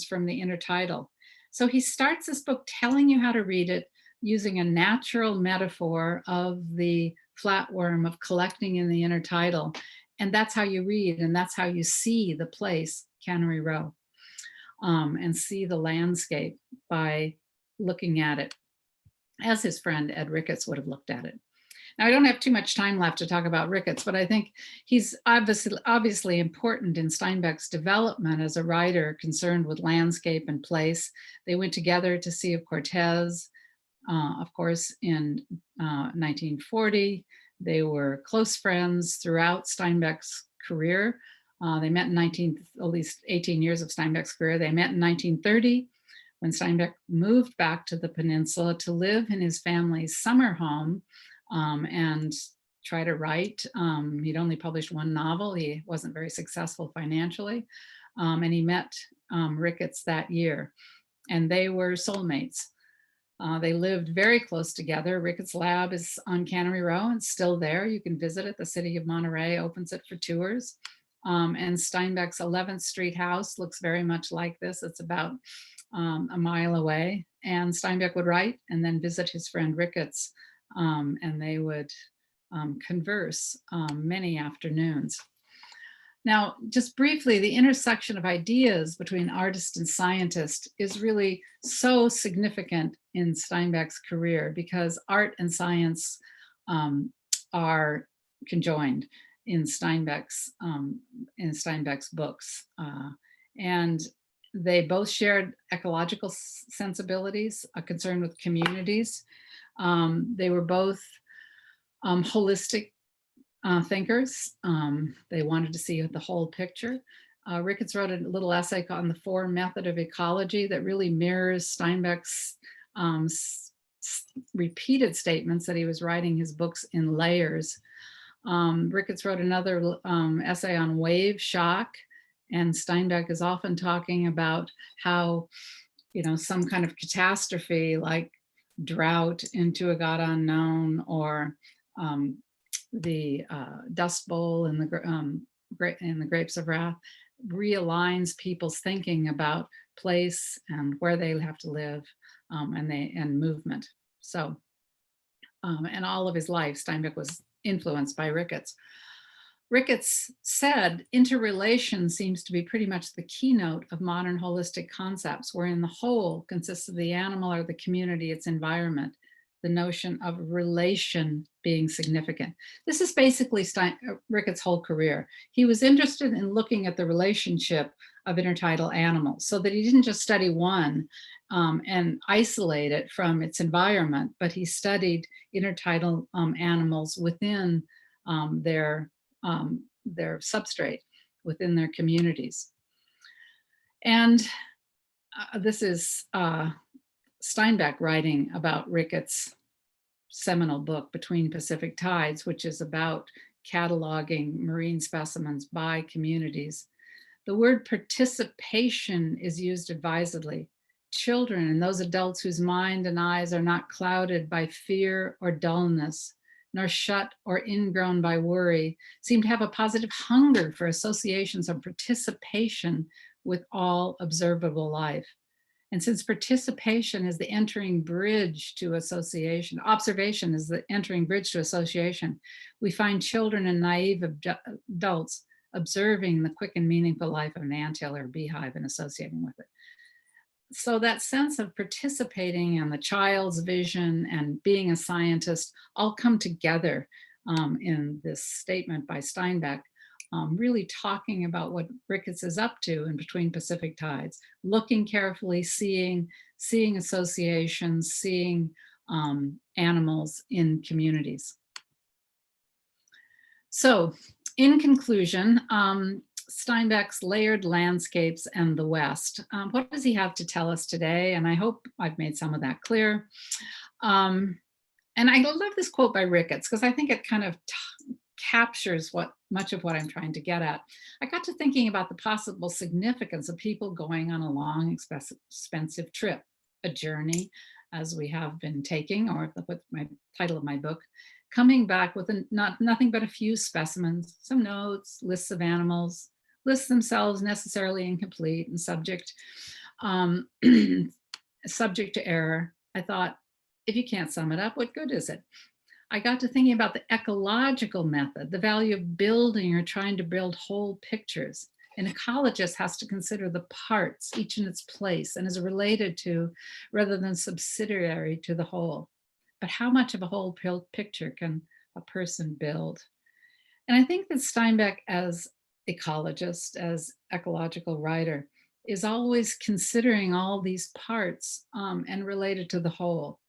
from the intertidal. So he starts this book telling you how to read it using a natural metaphor of the flatworm, of collecting in the intertidal. And that's how you read, and that's how you see the place, Cannery Row, and see the landscape by looking at it as his friend Ed Ricketts would have looked at it. Now, I don't have too much time left to talk about Ricketts, but I think he's obviously important in Steinbeck's development as a writer concerned with landscape and place. They went together to Sea of Cortez, of course, in 1940. They were close friends throughout Steinbeck's career. They met in at least 18 years of Steinbeck's career. They met in 1930 when Steinbeck moved back to the peninsula to live in his family's summer home, and try to write. He'd only published one novel. He wasn't very successful financially. And he met Ricketts that year, and they were soulmates. They lived very close together. Ricketts' lab is on Cannery Row and still there. You can visit it. The city of Monterey opens it for tours. And Steinbeck's 11th Street house looks very much like this. It's about a mile away. And Steinbeck would write and then visit his friend Ricketts, and they would converse many afternoons. Now, just briefly, the intersection of ideas between artist and scientist is really so significant in Steinbeck's career, because art and science are conjoined in Steinbeck's books. And they both shared ecological sensibilities, a concern with communities. They were both holistic thinkers. They wanted to see the whole picture. Ricketts wrote a little essay on the Four Method of Ecology that really mirrors Steinbeck's repeated statements that he was writing his books in layers. Ricketts wrote another essay on wave shock, and Steinbeck is often talking about how, some kind of catastrophe like Drought into a God Unknown, or the Dust Bowl and the Grapes of Wrath, realigns people's thinking about place and where they have to live, and movement. So, and all of his life, Steinbeck was influenced by Ricketts. Ricketts said interrelation seems to be pretty much the keynote of modern holistic concepts, wherein the whole consists of the animal or the community, its environment, the notion of relation being significant. This is basically Ricketts' whole career. He was interested in looking at the relationship of intertidal animals, so that he didn't just study one and isolate it from its environment, but he studied intertidal animals within their substrate, within their communities. And this is Steinbeck writing about Ricketts' seminal book, Between Pacific Tides, which is about cataloging marine specimens by communities. The word participation is used advisedly. Children and those adults whose mind and eyes are not clouded by fear or dullness, nor shut or ingrown by worry, seem to have a positive hunger for associations of participation with all observable life. And since participation is the entering bridge to association, observation is the entering bridge to association, we find children and naive adults observing the quick and meaningful life of an anthill or beehive and associating with it. So that sense of participating and the child's vision and being a scientist all come together in this statement by Steinbeck, really talking about what Ricketts is up to in Between Pacific Tides, looking carefully, seeing associations, seeing animals in communities. So in conclusion, Steinbeck's Layered Landscapes and the West. What does he have to tell us today? And I hope I've made some of that clear. And I love this quote by Ricketts, because I think it kind of captures much of what I'm trying to get at. I got to thinking about the possible significance of people going on a long, expensive trip, a journey, as we have been taking, or with my title of my book, coming back with nothing but a few specimens, some notes, lists of animals, lists themselves necessarily incomplete and subject to error. I thought, if you can't sum it up, what good is it? I got to thinking about the ecological method, the value of building or trying to build whole pictures. An ecologist has to consider the parts, each in its place, and is related to, rather than subsidiary to, the whole. But how much of a whole picture can a person build? And I think that Steinbeck, as ecologist, as ecological writer, is always considering all these parts and related to the whole.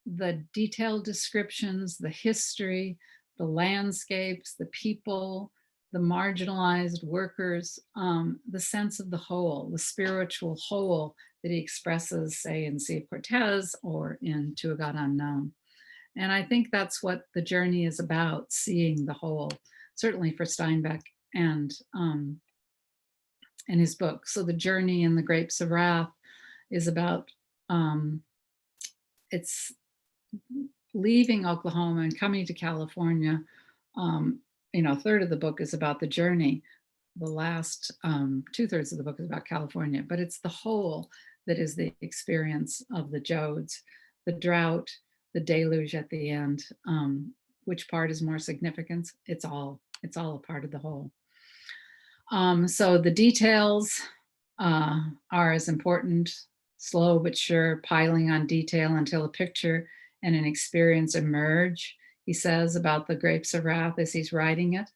The detailed descriptions, the history, the landscapes, the people, the marginalized workers, the sense of the whole, the spiritual whole that he expresses, say, in Sea of Cortez or in To a God Unknown. And I think that's what the journey is about, seeing the whole, certainly for Steinbeck and in his book. So the journey in the Grapes of Wrath is about, it's leaving Oklahoma and coming to California. A third of the book is about the journey. The last 2/3 of the book is about California, but it's the whole that is the experience of the Jodes, the drought, the deluge at the end. Which part is more significant? It's all a part of the whole. So the details are as important, slow but sure, piling on detail until a picture and an experience emerge, he says about the Grapes of Wrath as he's writing it.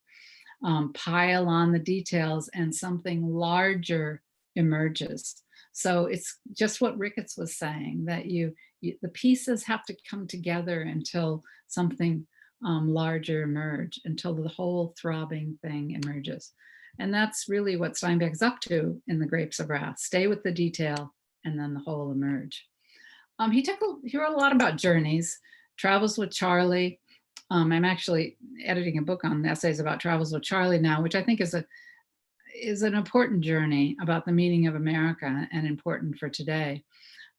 Pile on the details and something larger emerges. So it's just what Ricketts was saying, that the pieces have to come together until something larger emerge, until the whole throbbing thing emerges. And that's really what Steinbeck's up to in the Grapes of Wrath. Stay with the detail and then the whole emerge. He wrote a lot about journeys, Travels with Charlie. I'm actually editing a book on essays about Travels with Charlie now, which I think is an important journey about the meaning of America and important for today.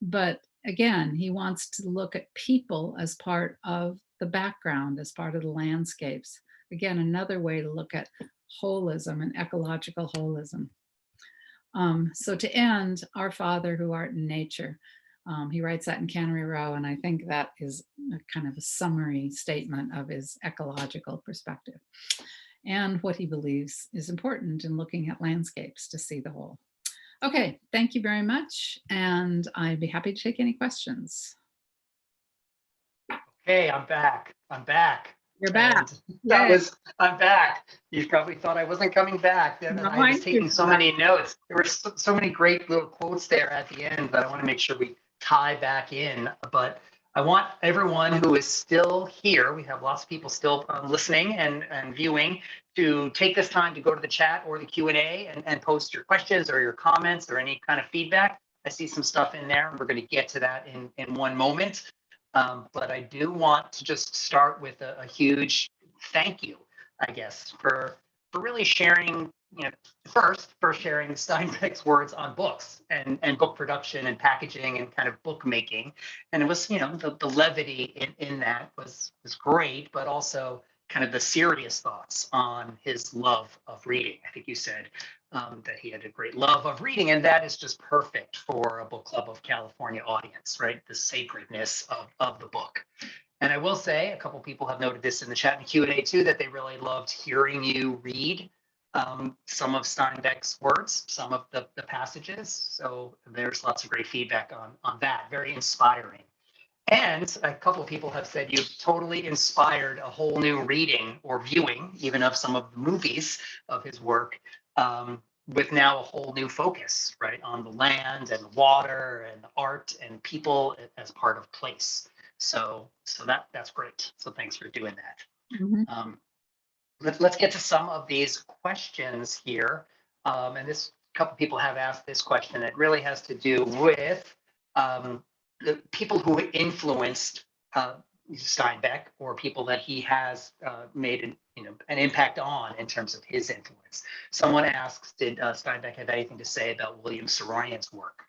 But again, he wants to look at people as part of the background, as part of the landscapes. Again, another way to look at holism and ecological holism. So to end, Our Father who art in nature. He writes that in Cannery Row, and I think that is a kind of a summary statement of his ecological perspective and what he believes is important in looking at landscapes to see the whole. Okay, thank you very much, and I'd be happy to take any questions. Okay, I'm back. I'm back. You're back. I'm back. You probably thought I wasn't coming back. No, I was taking so back. many notes. There were so many great little quotes there at the end, but I want to make sure we tie back in. But I want everyone who is still here, we have lots of people still listening and viewing, to take this time to go to the chat or the Q&A and post your questions or your comments or any kind of feedback. I see some stuff in there, and we're going to get to that in one moment. But I do want to just start with a huge thank you, I guess, for really sharing, first sharing Steinbeck's words on books and book production and packaging and kind of book making. And it was, the levity in that was great, but also kind of the serious thoughts on his love of reading. I think you said that he had a great love of reading, and that is just perfect for a book club of California audience, right? The sacredness of the book. And I will say, a couple people have noted this in the chat and Q&A too, that they really loved hearing you read some of Steinbeck's words, some of the passages. So there's lots of great feedback on that. Very inspiring. And a couple of people have said you've totally inspired a whole new reading or viewing, even of some of the movies of his work, with now a whole new focus, right, on the land and water and art and people as part of place. So that's great. So thanks for doing that. Mm-hmm. Let's get to some of these questions here. And this couple people have asked this question. It really has to do with the people who influenced Steinbeck, or people that he has made an impact on in terms of his influence. Someone asks, did Steinbeck have anything to say about William Saroyan's work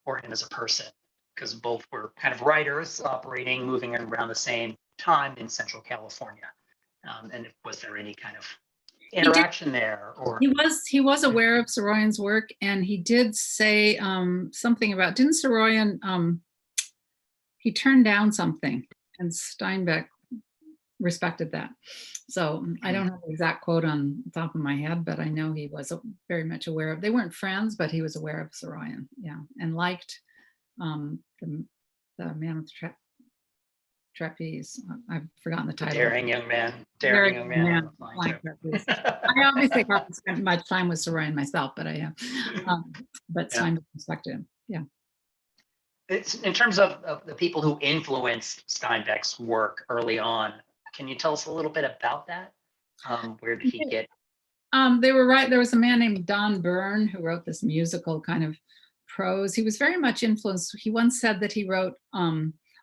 or him as a person? Because both were kind of writers operating, moving around the same time in Central California. And was there any kind of interaction there? Or he was aware of Saroyan's work, and he did say something about, didn't Saroyan, he turned down something, and Steinbeck respected that. So I don't have the exact quote on the top of my head, but I know he was very much aware of, they weren't friends, but he was aware of Saroyan, yeah, and liked the Man with the Trapeze. I've forgotten the title. Daring Young Man. Daring Young Man. I obviously haven't spent much time with Saroyan myself, but I have. But Steinbeck respected him, yeah. It's in terms of the people who influenced Steinbeck's work early on. Can you tell us a little bit about that? Where did he get? They were right. There was a man named Don Byrne who wrote this musical kind of prose. He was very much influenced. He once said that he wrote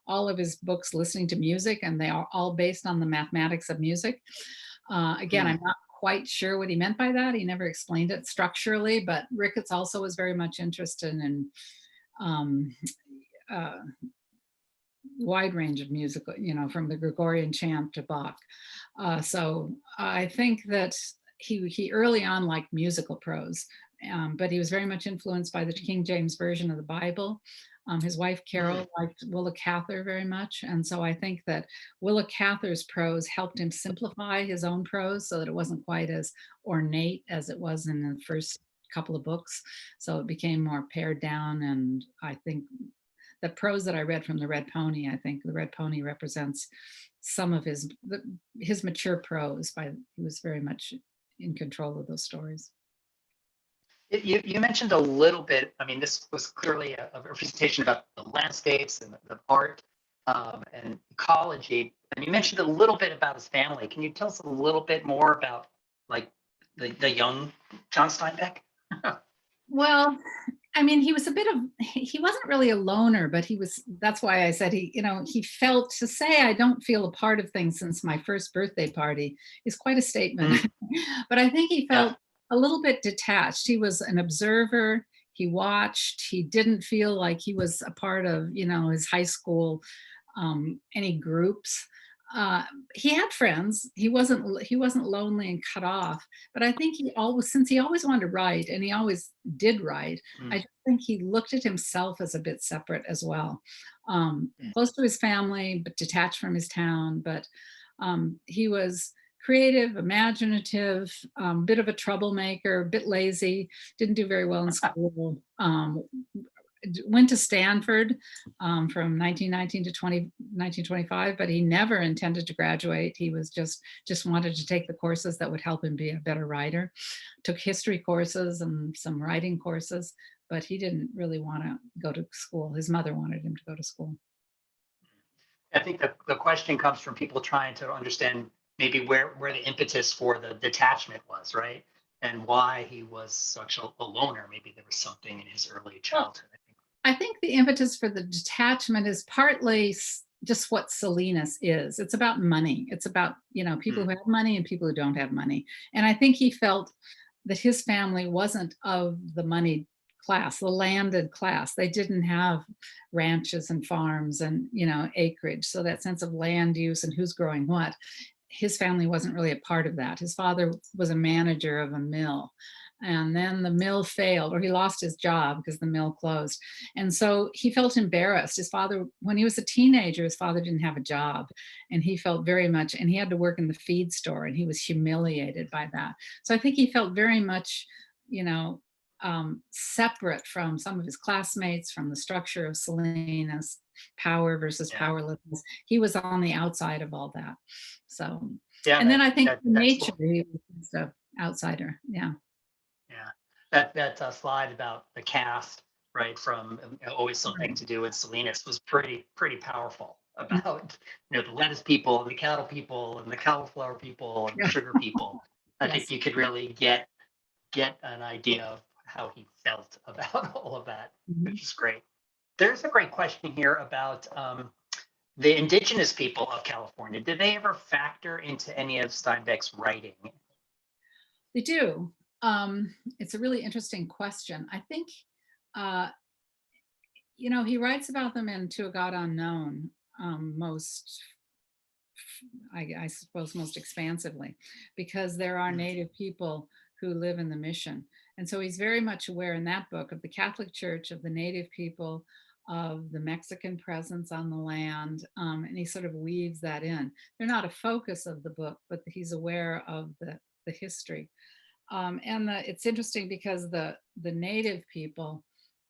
all of his books listening to music, and they are all based on the mathematics of music. Again, I'm not quite sure what he meant by that. He never explained it structurally, but Ricketts also was very much interested in wide range of music, from the Gregorian chant to Bach. So I think that he early on liked musical prose, but he was very much influenced by the King James Version of the Bible. His wife, Carol, liked Willa Cather very much. And so I think that Willa Cather's prose helped him simplify his own prose so that it wasn't quite as ornate as it was in the first couple of books. So it became more pared down. And I think the prose that I read from the Red Pony, I think the Red Pony represents some of his mature prose. He was very much in control of those stories. You mentioned a little bit, I mean, this was clearly a representation about the landscapes and the art and ecology. And you mentioned a little bit about his family. Can you tell us a little bit more about like the young John Steinbeck? Well, I mean, he wasn't really a loner, but that's why I said he felt, to say I don't feel a part of things since my first birthday party is quite a statement. But I think he felt a little bit detached. He was an observer. He watched. He didn't feel like he was a part of, his high school, any groups. Uh, he had friends. He wasn't lonely and cut off. But I think since he always wanted to write, and he always did write, I Mm, just think he looked at himself as a bit separate as well. mm. Close to his family, but detached from his town. But he was creative, imaginative, bit of a troublemaker, a bit lazy, didn't do very well in school. Went to Stanford from 1919 to 1925, but he never intended to graduate. He was just wanted to take the courses that would help him be a better writer. Took history courses and some writing courses, but he didn't really want to go to school. His mother wanted him to go to school. I think the question comes from people trying to understand maybe where the impetus for the detachment was, right? And why he was such a loner. Maybe there was something in his early Well, childhood. I think. I think the impetus for the detachment is partly just what Salinas is. It's about money. It's about, people Mm, who have money and people who don't have money. And I think he felt that his family wasn't of the moneyed class, the landed class. They didn't have ranches and farms and, acreage. So that sense of land use and who's growing what, his family wasn't really a part of that. His father was a manager of a mill. And then the mill failed, or he lost his job because the mill closed. And so he felt embarrassed. His father, when he was a teenager, his father didn't have a job. And he felt very much, and he had to work in the feed store, and he was humiliated by that. So I think he felt very much, you know, separate from some of his classmates, from the structure of Salinas, power versus yeah, powerlessness. He was on the outside of all that. So, yeah, and then that I think that that's nature, he was just an outsider. Yeah. yeah, that slide about the cast, right, from Always Something Right. to Do in Salinas was pretty powerful about the lettuce people and the cattle people and the cauliflower people and the Yeah. sugar people. I think Yes. you could really get an idea of how he felt about all of that, Mhm. which is great. There's a great question here about the indigenous people of California. Did they ever factor into any of Steinbeck's writing? They do. It's a really interesting question. I think, uh, he writes about them in To a God Unknown, most, I suppose, most expansively, because there are Mm, Native people who live in the mission. And so he's very much aware in that book of the Catholic Church, of the Native people, of the Mexican presence on the land. And he sort of weaves that in. They're not a focus of the book, but he's aware of the history. And it's interesting because the native people,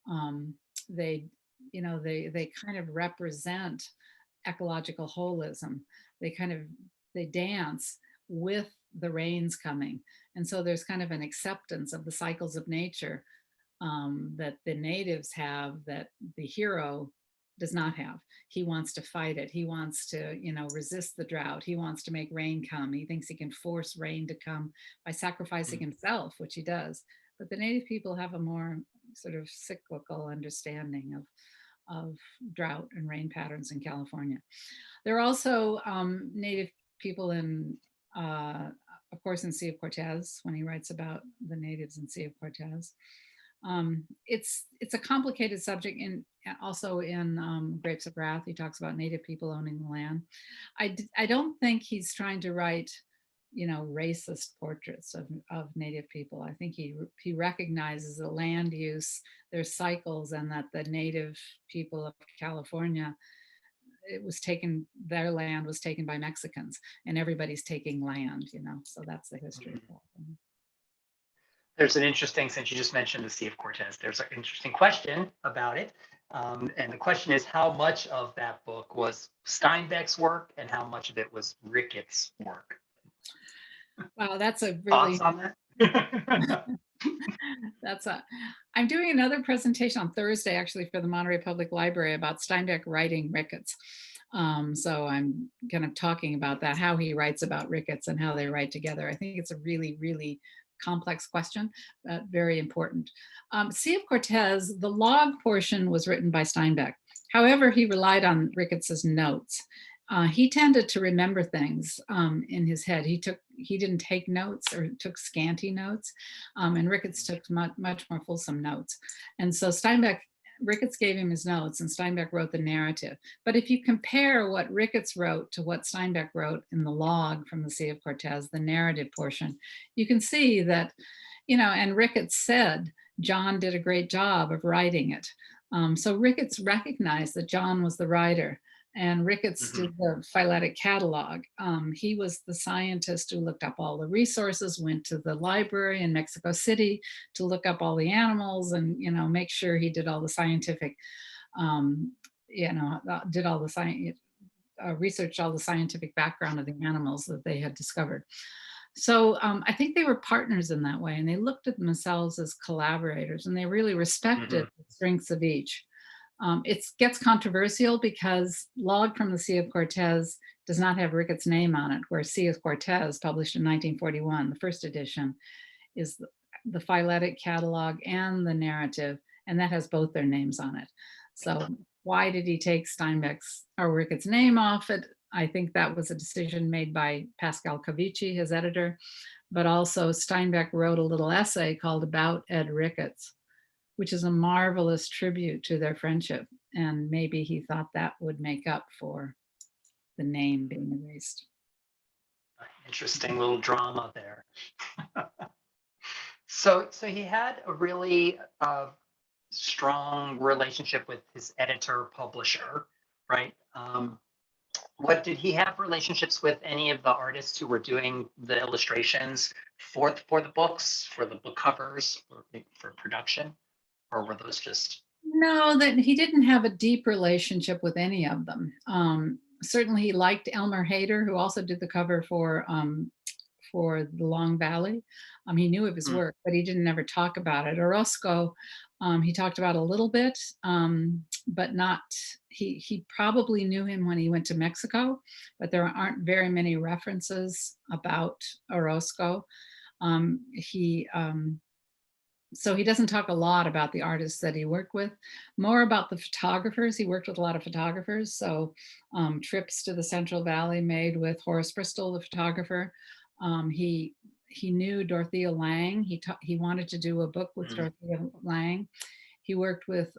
um, they they kind of represent ecological holism. They kind of they dance with the rains coming, and so there's kind of an acceptance of the cycles of nature that the natives have that the hero does not have. He wants to fight it. He wants to, resist the drought. He wants to make rain come. He thinks he can force rain to come by sacrificing mm, himself, which he does. But the native people have a more sort of cyclical understanding of drought and rain patterns in California. There are also native people uh, of course, in Sea of Cortez, when he writes about the natives in Sea of Cortez. It's a complicated subject. In also in Grapes of Wrath, he talks about Native people owning the land. I don't think he's trying to write, racist portraits of Native people. I think he recognizes the land use, their cycles, and that the Native people of California, their land was taken by Mexicans, and everybody's taking land, so that's the history of mm. California. There's an interesting, since you just mentioned the Sea of Cortez, there's an interesting question about it. And the question is, how much of that book was Steinbeck's work and how much of it was Ricketts' work? Wow, that's a Thoughts really on that? That's a. I'm doing another presentation on Thursday, actually, for the Monterey Public Library about Steinbeck writing Ricketts. So I'm kind of talking about that, how he writes about Ricketts and how they write together. I think it's a really, really complex question, but very important. Sea of Cortez, the log portion was written by Steinbeck. However, he relied on Ricketts's notes. He tended to remember things in his head. He didn't take notes, or took scanty notes, and Ricketts took much more fulsome notes. And so Ricketts gave him his notes, and Steinbeck wrote the narrative. But if you compare what Ricketts wrote to what Steinbeck wrote in the log from the Sea of Cortez, the narrative portion, you can see that, and Ricketts said John did a great job of writing it. So Ricketts recognized that John was the writer, and Ricketts did the phyletic catalog. He was the scientist who looked up all the resources, went to the library in Mexico City to look up all the animals, and make sure he did all the scientific, did all the science, researched all the scientific background of the animals that they had discovered. So I think they were partners in that way, and they looked at themselves as collaborators, and they really respected the strengths of each. It gets controversial because Log from the Sea of Cortez does not have Ricketts' name on it, where Sea of Cortez, published in 1941, the first edition, is the phyletic catalog and the narrative, and that has both their names on it. So why did he take Steinbeck's or Ricketts' name off it? I think that was a decision made by Pascal Cavici, his editor, but also Steinbeck wrote a little essay called About Ed Ricketts, which is a marvelous tribute to their friendship. And maybe he thought that would make up for the name being erased. Interesting little drama there. So he had a really strong relationship with his editor publisher, right? What did he have relationships with any of the artists who were doing the illustrations for the books, for the book covers, for production, or were those just? No, that he didn't have a deep relationship with any of them. Certainly he liked Elmer Hader, who also did the cover for the Long Valley. He knew of his work, but he didn't ever talk about it. Orozco, he talked about a little bit, but not, he probably knew him when he went to Mexico, but there aren't very many references about Orozco. So he doesn't talk a lot about the artists that he worked with, more about the photographers. He worked with a lot of photographers. So trips to the Central Valley made with Horace Bristol, the photographer. He knew Dorothea Lange. He wanted to do a book with Dorothea Lange. He worked with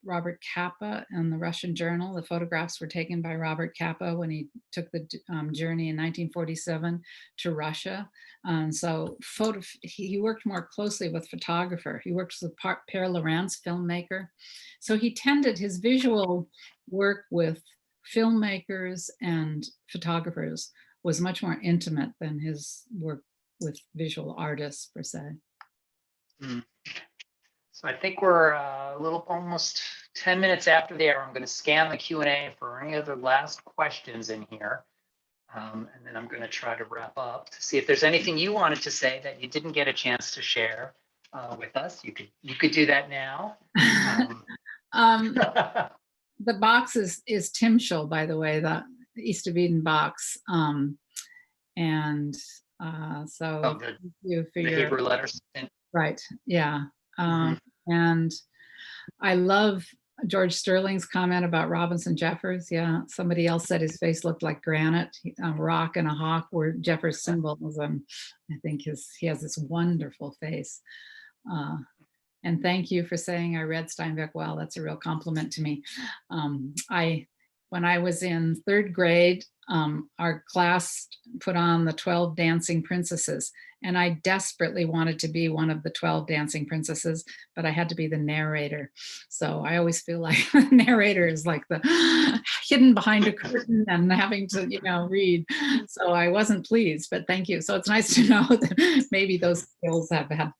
Robert Capa in the Russian Journal. The photographs were taken by Robert Capa when he took the journey in 1947 to Russia. So he worked more closely with photographer. He worked with Pere Lorentz, filmmaker. So he tended his visual work with filmmakers and photographers was much more intimate than his work with visual artists per se. So I think we're almost 10 minutes after the hour. I'm going to scan the Q&A for any other last questions in here. And then I'm going to try to wrap up to see if there's anything you wanted to say that you didn't get a chance to share with us. You could do that now. The box is Tim Schul, by the way, the East of Eden box. So thank you for the your Hebrew letters. Right. Yeah. And I love George Sterling's comment about Robinson Jeffers. Yeah. Somebody else said his face looked like granite. A rock and a hawk were Jeffers' symbolism. I think he has this wonderful face. And thank you for saying I read Steinbeck well. That's a real compliment to me. When I was in third grade, our class put on the 12 Dancing Princesses, and I desperately wanted to be one of the 12 Dancing Princesses, but I had to be the narrator. So I always feel like the narrator is like the hidden behind a curtain and having to, read. So I wasn't pleased, but thank you. So it's nice to know that maybe those skills have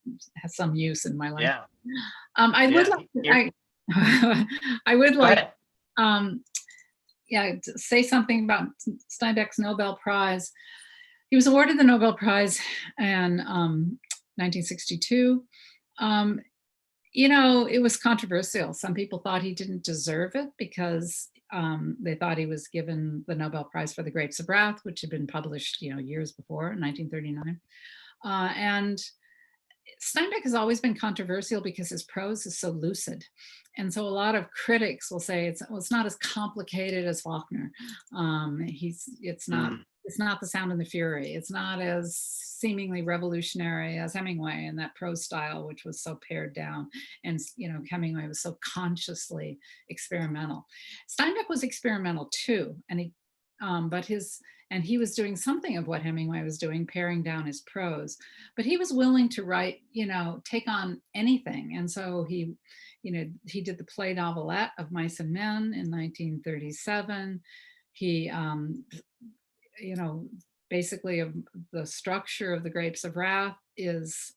some use in my life. Yeah. I would like say something about Steinbeck's Nobel Prize. He was awarded the Nobel Prize in 1962. It was controversial. Some people thought he didn't deserve it because they thought he was given the Nobel Prize for The Grapes of Wrath, which had been published, years before, in 1939. And Steinbeck has always been controversial because his prose is so lucid. And so a lot of critics will say it's not as complicated as Faulkner. Mm, It's not The Sound and the Fury. It's not as seemingly revolutionary as Hemingway in that prose style, which was so pared down. And Hemingway was so consciously experimental. Steinbeck was experimental too, and he was doing something of what Hemingway was doing, paring down his prose, but he was willing to write, take on anything. And so he did the play novelette of Mice and Men in 1937. He, you know, basically the structure of The Grapes of Wrath is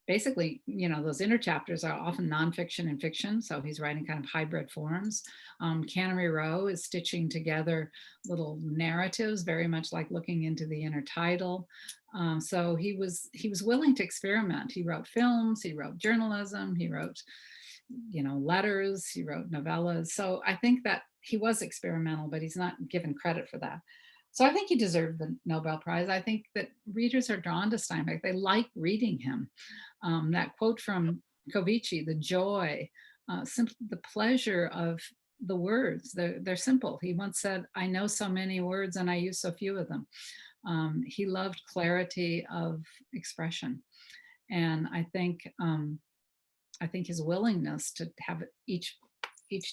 basically, those inner chapters are often nonfiction and fiction. So he's writing kind of hybrid forms. Cannery Row is stitching together little narratives, very much like looking into the inner title. So he was willing to experiment. He wrote films, he wrote journalism, he wrote, letters, he wrote novellas. So I think that he was experimental, but he's not given credit for that. So I think he deserved the Nobel Prize. I think that readers are drawn to Steinbeck. They like reading him. That quote from Covici, the joy, the pleasure of the words, they're simple. He once said, I know so many words and I use so few of them. He loved clarity of expression. And I think his willingness to have each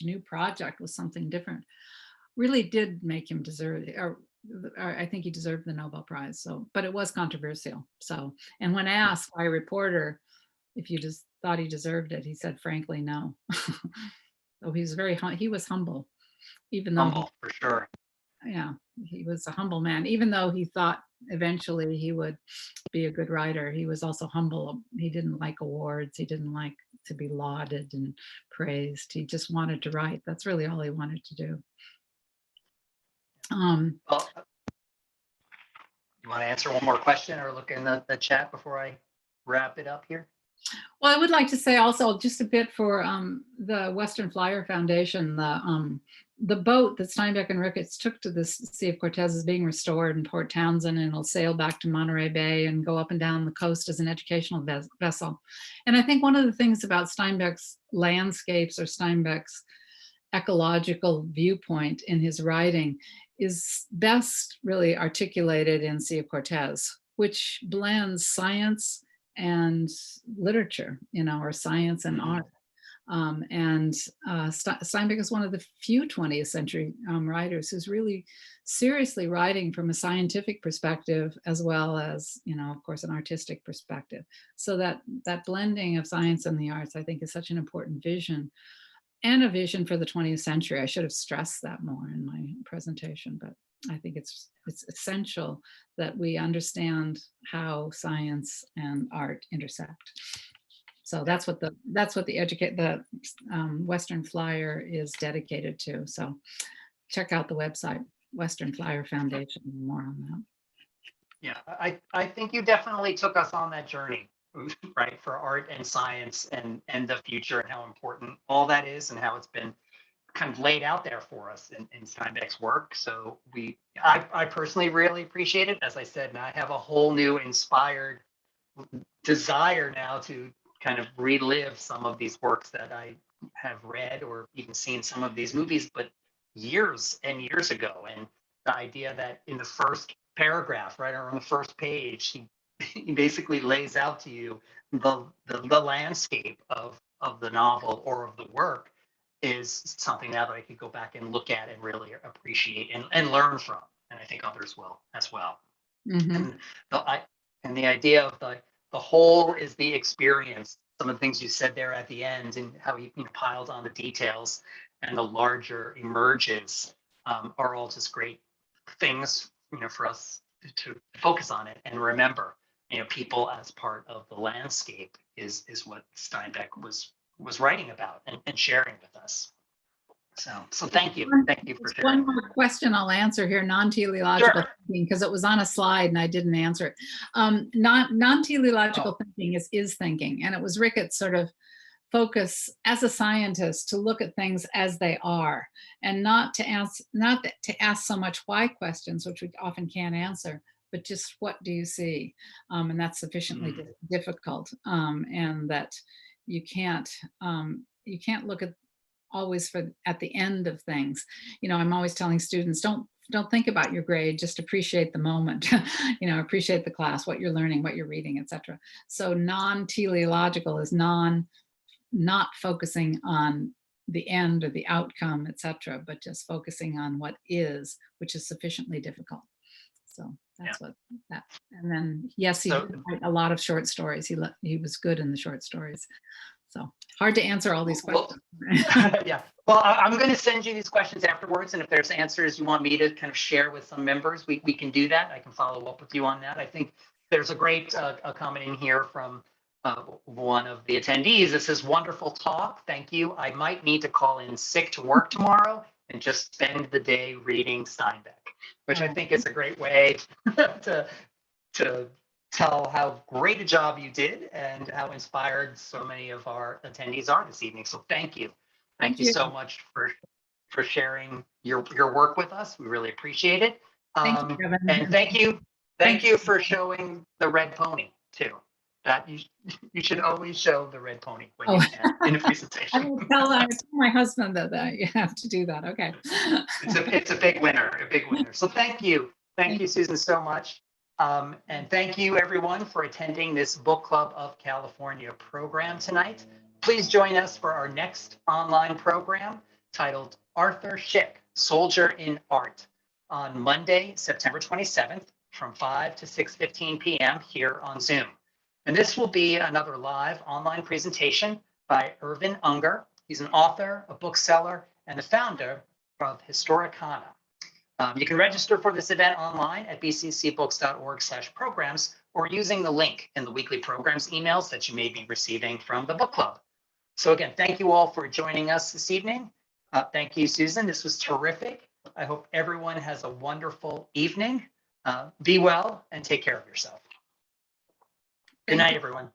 new project was something different really did make him deserve, or I think he deserved the Nobel Prize. So, but it was controversial. So, and when asked by a reporter if you just thought he deserved it, he said, frankly, no. So he was humble, even though humble for sure. he was a humble man, even though he thought eventually he would be a good writer. He was also humble. He didn't like awards. He didn't like to be lauded and praised. He just wanted to write. That's really all he wanted to do. Well, you want to answer one more question or look in the chat before I wrap it up here? Well, I would like to say also just a bit for the Western Flyer Foundation, the boat that Steinbeck and Ricketts took to the Sea of Cortez is being restored in Port Townsend, and it'll sail back to Monterey Bay and go up and down the coast as an educational vessel. And I think one of the things about Steinbeck's landscapes or Steinbeck's ecological viewpoint in his writing is best really articulated in Sea of Cortez, which blends science and literature, or science and art. Steinbeck is one of the few 20th century writers who's really seriously writing from a scientific perspective, as well as, of course, an artistic perspective. So that blending of science and the arts, I think, is such an important vision, and a vision for the 20th century. I should have stressed that more in my presentation, but I think it's essential that we understand how science and art intersect. So that's what the Western Flyer is dedicated to. So check out the website, Western Flyer Foundation, more on that. Yeah, I think you definitely took us on that journey, right, for art and science and the future, and how important all that is, and how it's been kind of laid out there for us in Steinbeck's work. So I personally really appreciate it. As I said, and I have a whole new inspired desire now to kind of relive some of these works that I have read or even seen some of these movies, but years and years ago. And the idea that in the first paragraph, right, or on the first page, he basically lays out to you the landscape of the novel or of the work is something now that I could go back and look at and really appreciate and learn from. And I think others will as well. Mm-hmm. And the idea of the whole is the experience. Some of the things you said there at the end, and how he piled on the details and the larger emerges, are all just great things, for us to focus on it and remember. People as part of the landscape is what Steinbeck was writing about and sharing with us. So thank you for sharing. One more question I'll answer here, non-teleological thinking, because it was on a slide and I didn't answer it. Non-teleological thinking is thinking, and it was Ricketts' sort of focus as a scientist to look at things as they are, and not to ask so much why questions, which we often can't answer, but just what do you see? And that's sufficiently difficult, and that you can't look at always at the end of things. I'm always telling students, don't think about your grade, just appreciate the moment. Appreciate the class, what you're learning, what you're reading, etc. So non-teleological is not focusing on the end or the outcome, etc., but just focusing on what is, which is sufficiently difficult. So that's what that. And then yes, he did write a lot of short stories. He was good in the short stories. So hard to answer all these questions. Yeah. Well, I'm going to send you these questions afterwards, and if there's answers you want me to kind of share with some members, we can do that. I can follow up with you on that. I think there's a great a comment in here from one of the attendees. This is wonderful talk. Thank you. I might need to call in sick to work tomorrow and just spend the day reading Steinbeck, which I think is a great way to tell how great a job you did and how inspired so many of our attendees are this evening. So thank you. Thank you so much for sharing your work with us. We really appreciate it. Thank you, Kevin. And thank you for showing the red pony too. That you should always show the red pony when you can in a presentation. I will tell my husband that you have to do that. Okay. It's a big winner, So thank you, Susan, so much. And thank you everyone for attending this Book Club of California program tonight. Please join us for our next online program titled Arthur Schick, Soldier in Art, on Monday, September 27th from 5 to 6:15 p.m. here on Zoom. And this will be another live online presentation by Irvin Unger. He's an author, a bookseller, and the founder of Historicana. You can register for this event online at bccbooks.org/programs or using the link in the weekly programs emails that you may be receiving from the book club. So again, thank you all for joining us this evening. Thank you, Susan. This was terrific. I hope everyone has a wonderful evening. Be well and take care of yourself. Good night, everyone.